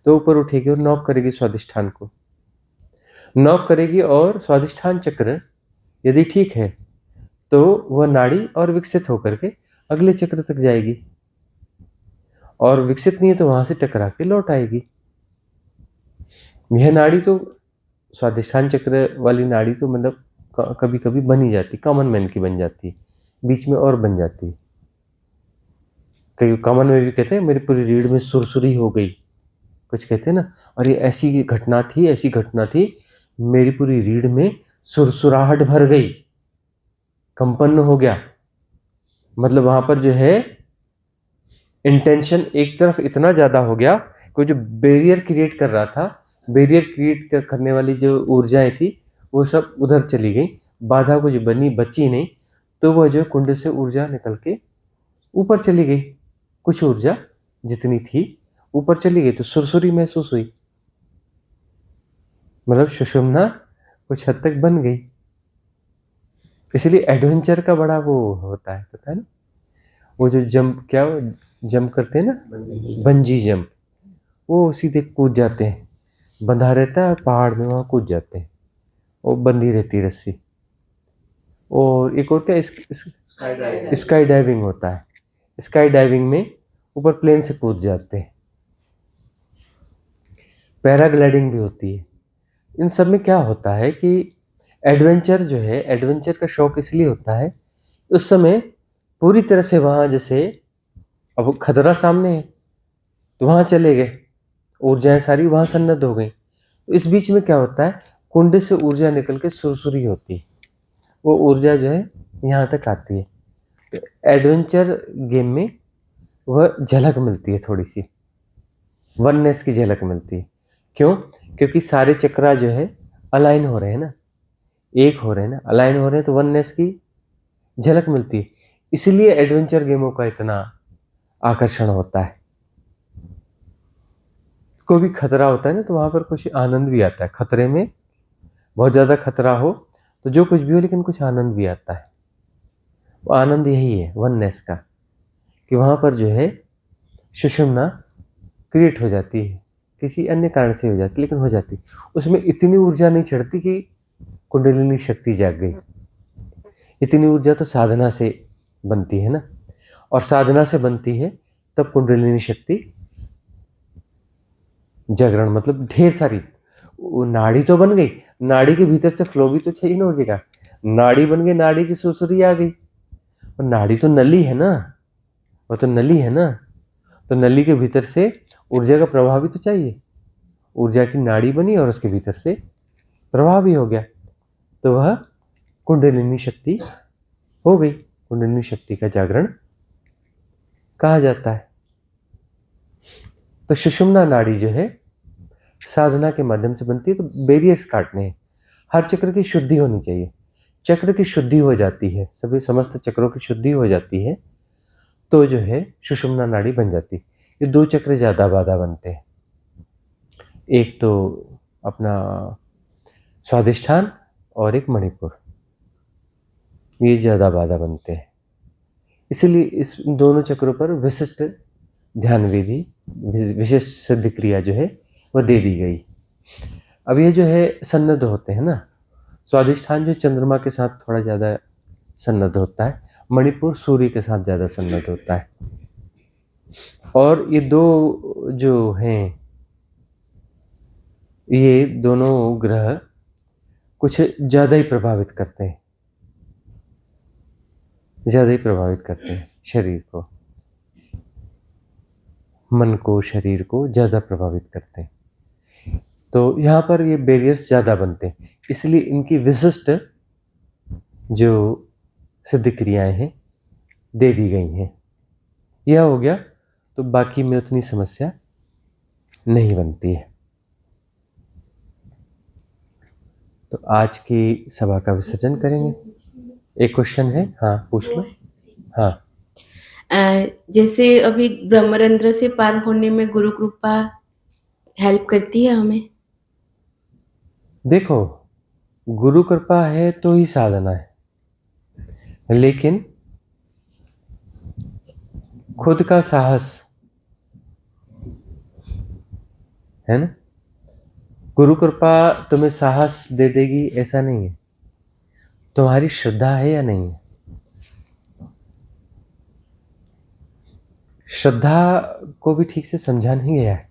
तो ऊपर उठेगी और नॉक करेगी स्वादिष्ठान को, नॉक करेगी, और स्वादिष्ठान चक्र यदि ठीक है तो वह नाड़ी और विकसित होकर के अगले चक्र तक जाएगी, और विकसित नहीं है तो वहां से टकरा के लौट आएगी। यह नाड़ी तो स्वादिष्ठान चक्र वाली नाड़ी तो मतलब कभी कभी बन ही जाती, कॉमन मैन की बन जाती है, बीच में और बन जाती है। कई कॉमन में भी कहते हैं मेरी पूरी रीढ़ में सुरसुरी हो गई, कुछ कहते हैं ना, और ये ऐसी घटना थी, ऐसी घटना थी, मेरी पूरी रीढ़ में सुरसुराहट भर गई, कंपन हो गया। मतलब वहां पर जो है इंटेंशन एक तरफ इतना ज्यादा हो गया, कोई जो बैरियर क्रिएट कर रहा था, बैरियर क्रिएट करने वाली जो ऊर्जाएं थी वो सब उधर चली गई, बाधा कुछ बनी बची नहीं, तो वह जो कुंड से ऊर्जा निकल के ऊपर चली गई, कुछ ऊर्जा जितनी थी ऊपर चली गई, तो सुरसुरी महसूस हुई, मतलब सुषुम्ना कुछ हद तक बन गई। इसलिए एडवेंचर का बड़ा वो होता है, पता है ना, वो जो जंप, क्या वो जंप करते हैं ना, बंजी जंप, वो सीधे कूद जाते हैं, बंधा रहता है पहाड़ में, वहां कूद जाते हैं, वो बंधी रहती है रस्सी। और एक और क्या, स्काई डाइविंग होता है, स्काई डाइविंग में ऊपर प्लेन से कूद जाते हैं, पैराग्लाइडिंग भी होती है। इन सब में क्या होता है कि एडवेंचर जो है, एडवेंचर का शौक इसलिए होता है उस समय पूरी तरह से वहां, जैसे अब खतरा सामने है तो वहां चले गए, ऊर्जाएं सारी वहां सन्नद्ध हो गई, तो इस बीच में क्या होता है, कुंड से ऊर्जा निकल के सुरसुरी होती है, वो ऊर्जा जो है यहाँ तक आती है। तो एडवेंचर गेम में वह झलक मिलती है, थोड़ी सी वननेस की झलक मिलती है। क्यों? क्योंकि सारे चक्रा जो है अलाइन हो रहे हैं ना, एक हो रहे हैं ना, अलाइन हो रहे हैं, तो वननेस की झलक मिलती है। इसलिए एडवेंचर गेमों का इतना आकर्षण होता है। कोई भी खतरा होता है ना तो वहां पर कुछ आनंद भी आता है, खतरे में बहुत ज़्यादा खतरा हो तो जो कुछ भी हो, लेकिन कुछ आनंद भी आता है। वो आनंद यही है वननेस का, कि वहाँ पर जो है सुषुम्ना क्रिएट हो जाती है, किसी अन्य कारण से हो जाती, लेकिन हो जाती। उसमें इतनी ऊर्जा नहीं चढ़ती कि कुंडलिनी शक्ति जाग गई। इतनी ऊर्जा तो साधना से बनती है ना, और साधना से बनती है तब कुंडलिनी शक्ति जागरण, मतलब ढेर सारी। वो नाड़ी तो बन गई, नाड़ी के भीतर से फ्लो भी तो चाहिए ना ऊर्जा का। नाड़ी बन गई, नाड़ी की सुरसुरी आ गई, और नाड़ी तो नली है ना, वो तो नली है ना, तो नली के भीतर से ऊर्जा का प्रवाह भी तो चाहिए। ऊर्जा की नाड़ी बनी और उसके भीतर से प्रवाह भी हो गया, तो वह कुंडलिनी शक्ति हो गई। कुंडलिनी शक्ति का जागरण कहा जाता है। तो सुषुम्ना नाड़ी जो है साधना के माध्यम से बनती है। तो बैरियर्स काटने हैं, हर चक्र की शुद्धि होनी चाहिए। चक्र की शुद्धि हो जाती है, सभी समस्त चक्रों की शुद्धि हो जाती है, तो जो है सुषुम्ना नाड़ी बन जाती है। ये दो चक्र ज़्यादा बाधा बनते हैं, एक तो अपना स्वादिष्ठान और एक मणिपुर, ये ज़्यादा बाधा बनते हैं। इसलिए इस दोनों चक्रों पर विशिष्ट ध्यान विधि, विशिष्ट सिद्ध क्रिया जो है वह दे दी गई। अब ये जो है सन्नद्ध होते हैं ना, स्वादिष्ठान जो चंद्रमा के साथ थोड़ा ज़्यादा सन्नद्ध होता है, मणिपुर सूर्य के साथ ज़्यादा सन्नद्ध होता है। और ये दो जो हैं, ये दोनों ग्रह कुछ ज़्यादा ही प्रभावित करते हैं, ज़्यादा ही प्रभावित करते हैं शरीर को, मन को, शरीर को ज़्यादा प्रभावित करते हैं। तो यहाँ पर ये बैरियर्स ज़्यादा बनते हैं, इसलिए इनकी विशिष्ट जो सिद्ध क्रियाएं हैं दे दी गई हैं। यह हो गया, तो बाकी में उतनी समस्या नहीं बनती है। तो आज की सभा का विसर्जन करेंगे। एक क्वेश्चन है, हाँ पूछ लो। हाँ, जैसे अभी ब्रह्मरंध्र से पार होने में गुरु कृपा हेल्प करती है हमें। देखो, गुरु कृपा है तो ही साधना है, लेकिन खुद का साहस है ना। गुरु कृपा तुम्हें साहस दे देगी ऐसा नहीं है, तुम्हारी श्रद्धा है या नहीं है। श्रद्धा को भी ठीक से समझा नहीं गया है,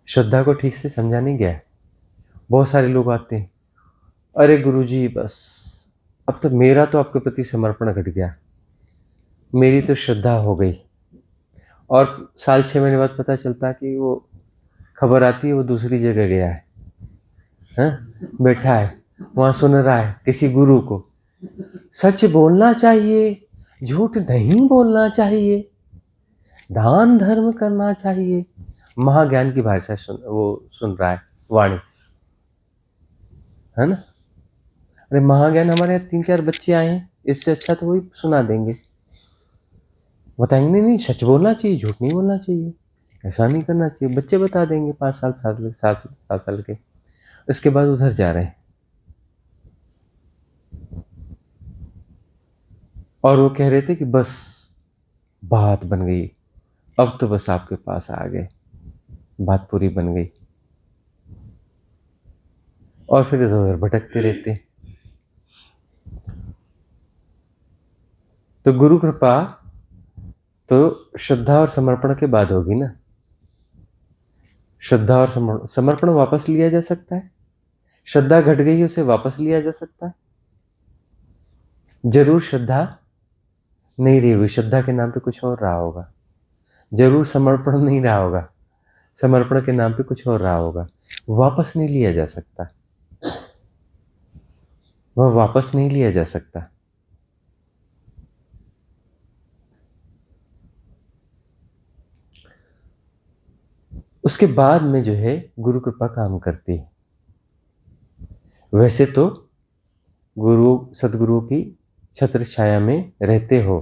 श्रद्धा को ठीक से समझा नहीं गया है। बहुत सारे लोग आते हैं, अरे गुरुजी बस अब तो मेरा तो आपके प्रति समर्पण घट गया, मेरी तो श्रद्धा हो गई, और साल 6 महीने बाद पता चलता कि वो खबर आती है वो दूसरी जगह गया है, हाँ? बैठा है वहाँ सुन रहा है किसी गुरु को। सच बोलना चाहिए, झूठ नहीं बोलना चाहिए, दान धर्म करना चाहिए, महाज्ञान की भाषा सुन रहा है, वाणी, है ना। अरे महाज्ञान, हमारे यहाँ 3-4 बच्चे आए हैं, इससे अच्छा तो वही सुना देंगे, बताएंगे नहीं सच बोलना चाहिए, झूठ नहीं बोलना चाहिए, ऐसा नहीं करना चाहिए। बच्चे बता देंगे 5 साल 7 साल के, इसके बाद उधर जा रहे हैं। और वो कह रहे थे कि बस बात बन गई, अब तो बस आपके पास आ गए, बात पूरी बन गई, और फिर इधर उधर भटकते रहते। तो गुरु कृपा तो श्रद्धा और समर्पण के बाद होगी ना। श्रद्धा और समर्पण वापस लिया जा सकता है, श्रद्धा घट गई उसे वापस लिया जा सकता है। जरूर श्रद्धा नहीं रही होगी, श्रद्धा के नाम पे कुछ और रहा होगा। जरूर समर्पण नहीं रहा होगा, समर्पण के नाम पे कुछ और रहा होगा। वापस नहीं लिया जा सकता, वह वापस नहीं लिया जा सकता। उसके बाद में जो है गुरु कृपा काम करती है। वैसे तो गुरु सदगुरु की छत्र छाया में रहते हो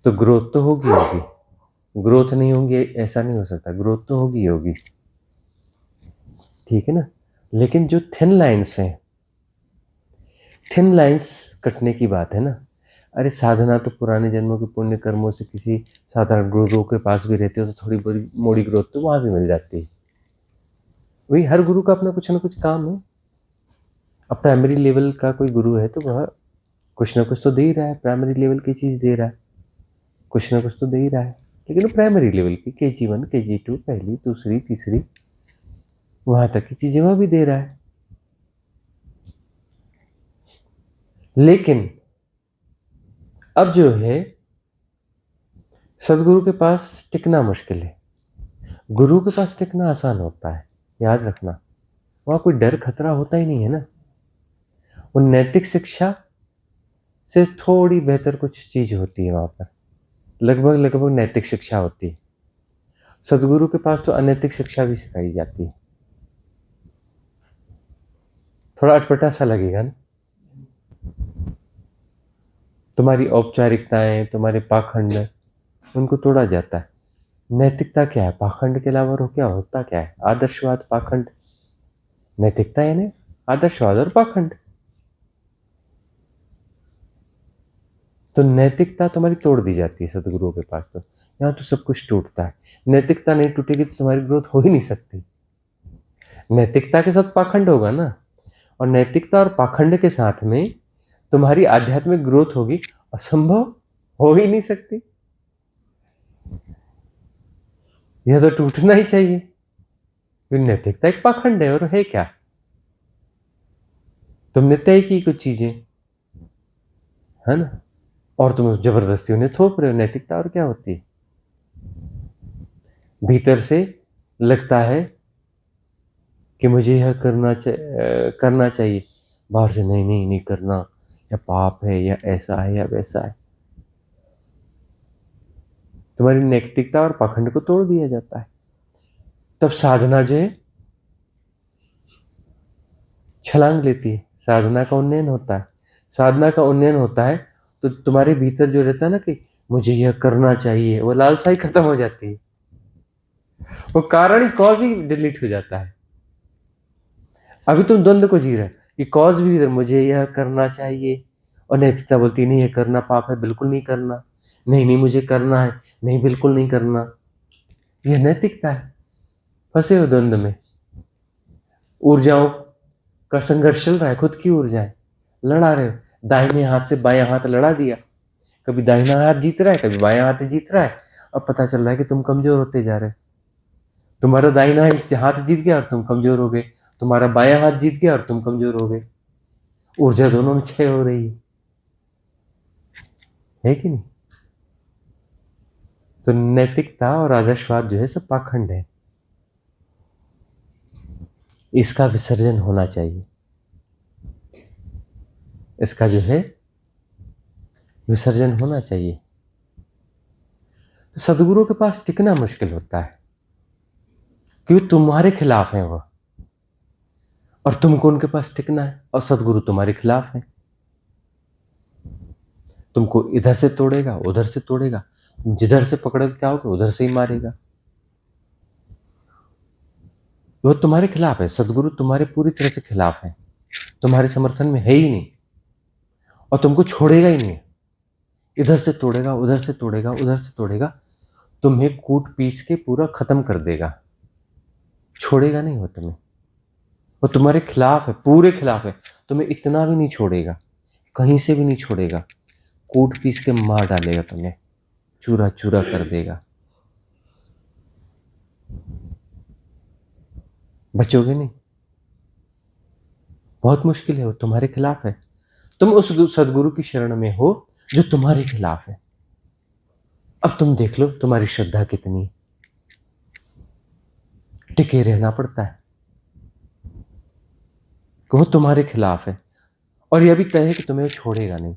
तो ग्रोथ तो होगी, ग्रोथ नहीं होगी ऐसा नहीं हो सकता, ग्रोथ तो होगी। ठीक है ना। लेकिन जो थिन लाइन्स हैं, थिन लाइन्स कटने की बात है ना। अरे साधना तो पुराने जन्मों के पुण्य कर्मों से किसी साधारण गुरु के पास भी रहते हो तो थोड़ी बड़ी मोड़ी ग्रोथ तो वहाँ भी मिल जाती है। वही हर गुरु का अपना कुछ ना कुछ काम है। अब प्राइमरी लेवल का कोई गुरु है तो वह कुछ ना कुछ तो दे ही रहा है, प्राइमरी लेवल की चीज़ दे रहा है, कुछ ना कुछ तो दे ही रहा है। लेकिन वो प्राइमरी लेवल की KG1 KG2 पहली दूसरी तीसरी वहाँ तक की चीज़ें वह भी दे रहा है। लेकिन अब जो है सदगुरु के पास टिकना मुश्किल है, गुरु के पास टिकना आसान होता है। याद रखना, वहाँ कोई डर खतरा होता ही नहीं है ना। वो नैतिक शिक्षा से थोड़ी बेहतर कुछ चीज होती है वहाँ पर, लगभग नैतिक शिक्षा होती है। सदगुरु के पास तो अनैतिक शिक्षा भी सिखाई जाती है। थोड़ा अटपटा सा लगेगा ना। तुम्हारी औपचारिकताएं, तुम्हारे पाखंड, उनको तोड़ा जाता है। नैतिकता क्या है? पाखंड के अलावा और क्या होता क्या है? आदर्शवाद, पाखंड। नैतिकता यानी आदर्शवाद और पाखंड। तो नैतिकता तुम्हारी तोड़ दी जाती है सदगुरुओं के पास। तो यहाँ तो सब कुछ टूटता है। नैतिकता नहीं टूटेगी तो तुम्हारी ग्रोथ हो ही नहीं सकती। नैतिकता के साथ पाखंड होगा ना, और नैतिकता और पाखंड के साथ में तुम्हारी आध्यात्मिक ग्रोथ होगी, असंभव हो ही नहीं सकती। यह तो टूटना ही चाहिए। नैतिकता एक पाखंड है और है क्या? तुमने तय की कुछ चीजें, है ना, और तुम जबरदस्ती उन्हें थोप रहे हो। नैतिकता और क्या होती है? भीतर से लगता है कि मुझे यह करना चाहिए, बाहर से नहीं नहीं नहीं करना, या पाप है या ऐसा है या वैसा है। तुम्हारी नैतिकता और पाखंड को तोड़ दिया जाता है। तब साधना जो है छलांग लेती है, साधना का उन्नयन होता है। साधना का उन्नयन होता है तो तुम्हारे भीतर जो रहता है ना कि मुझे यह करना चाहिए, वो लालसा ही खत्म हो जाती है। वो कारण ही, कॉज ही डिलीट हो जाता है। अभी तुम द्वंद्व को जी रहे हो कि कॉज भी इधर, मुझे यह करना चाहिए, और नैतिकता बोलती नहीं ये करना पाप है, बिल्कुल नहीं करना, नहीं नहीं मुझे करना है, नहीं बिल्कुल नहीं करना। यह नैतिकता है। फंसे हो द्वंद्व में। ऊर्जाओं का संघर्ष चल रहा है, खुद की ऊर्जाएं लड़ा रहे हो। दाहिने हाथ से बायां हाथ लड़ा दिया, कभी दाहिना हाथ जीत रहा है, कभी बायां हाथ जीत रहा है। अब पता चल रहा है कि तुम कमजोर होते जा रहे हो। तुम्हारा दाहिना हाथ जीत गया और तुम कमजोर हो गए, तुम्हारा बायां हाथ जीत गया और तुम कमजोर हो गए। ऊर्जा दोनों में क्षय हो रही है कि नहीं? तो नैतिकता और आदर्शवाद जो है सब पाखंड है। इसका विसर्जन होना चाहिए। इसका जो है विसर्जन होना चाहिए। तो सदगुरु के पास टिकना मुश्किल होता है क्योंकि तुम्हारे खिलाफ है वह, और तुमको उनके पास टिकना है, और सदगुरु तुम्हारे खिलाफ है। तुमको इधर से तोड़ेगा, उधर से तोड़ेगा, जिधर से पकड़ के आओगे उधर से ही मारेगा। वो तुम्हारे खिलाफ है। सदगुरु तुम्हारे पूरी तरह से खिलाफ है, तुम्हारे समर्थन में है ही नहीं, और तुमको छोड़ेगा ही नहीं। इधर से तोड़ेगा, उधर से तोड़ेगा, उधर से तोड़ेगा, तुम्हें कूट पीस के पूरा खत्म कर देगा, छोड़ेगा नहीं वो तुम्हें। वो तुम्हारे खिलाफ है, पूरे खिलाफ है। तुम्हें इतना भी नहीं छोड़ेगा, कहीं से भी नहीं छोड़ेगा, कूट पीस के मार डालेगा, तुम्हें चूरा चूरा कर देगा। बचोगे नहीं, बहुत मुश्किल है। वो तुम्हारे खिलाफ है। तुम उस सदगुरु की शरण में हो जो तुम्हारे खिलाफ है। अब तुम देख लो तुम्हारी श्रद्धा कितनी, टिके रहना पड़ता है। वो तुम्हारे खिलाफ है, और यह भी तय है कि तुम्हें छोड़ेगा नहीं,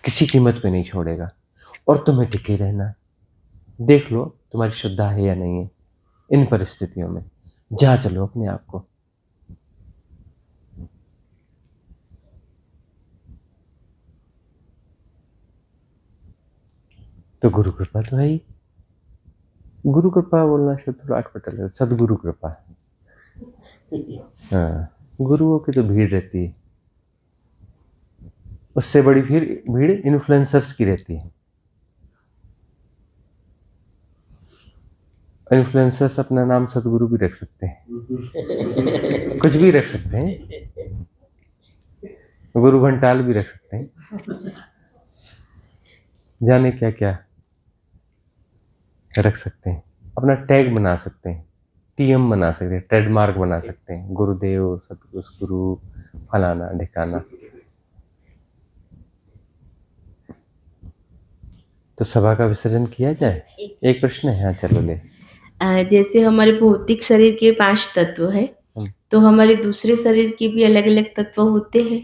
किसी कीमत पे नहीं छोड़ेगा, और तुम्हें टिके रहना है। देख लो तुम्हारी श्रद्धा है या नहीं है। इन परिस्थितियों में जा चलो अपने आप को। तो गुरु कृपा तो है ही। गुरु कृपा बोलना शब्द थोड़ा अटपटा लगता है। सदगुरु कृपा, हाँ, गुरुओं की तो भीड़ रहती है, उससे बड़ी फिर भीड़ इन्फ्लुएंसर्स की रहती है। इन्फ्लुएंसर्स अपना नाम सदगुरु भी रख सकते हैं, कुछ भी रख सकते हैं, गुरु घंटाल भी रख सकते हैं, जाने क्या क्या रख सकते हैं, अपना टैग बना सकते हैं, टीएम बना सकते हैं, ट्रेडमार्क बना सकते हैं, गुरुदेव सतगुरु फलाना ढिकाना। तो सभा का विसर्जन किया जाए? एक प्रश्न है, हाँ चलो ले। जैसे हमारे भौतिक शरीर के 5 तत्व है, तो हमारे दूसरे शरीर के भी अलग अलग तत्व होते हैं।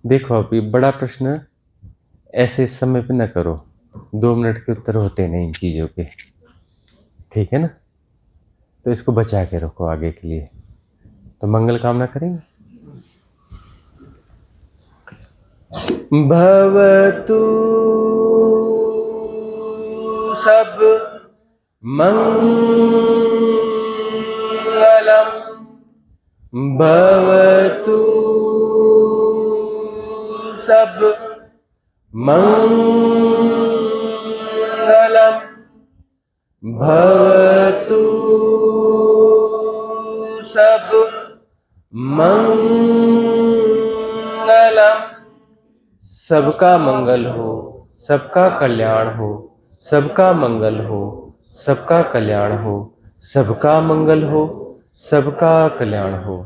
देखो अभी बड़ा प्रश्न ऐसे इस समय पे न करो, 2 मिनट के उत्तर होते नहीं इन चीजों के, ठीक है ना? तो इसको बचा के रखो आगे के लिए। तो मंगल कामना करेंगे। भवतु सब मंगलम, भवतु सब मंगलम, भवतु सब मंगलम। सबका मंगल हो, सबका कल्याण हो, सबका मंगल हो, सबका कल्याण हो, सबका मंगल हो, सबका कल्याण हो।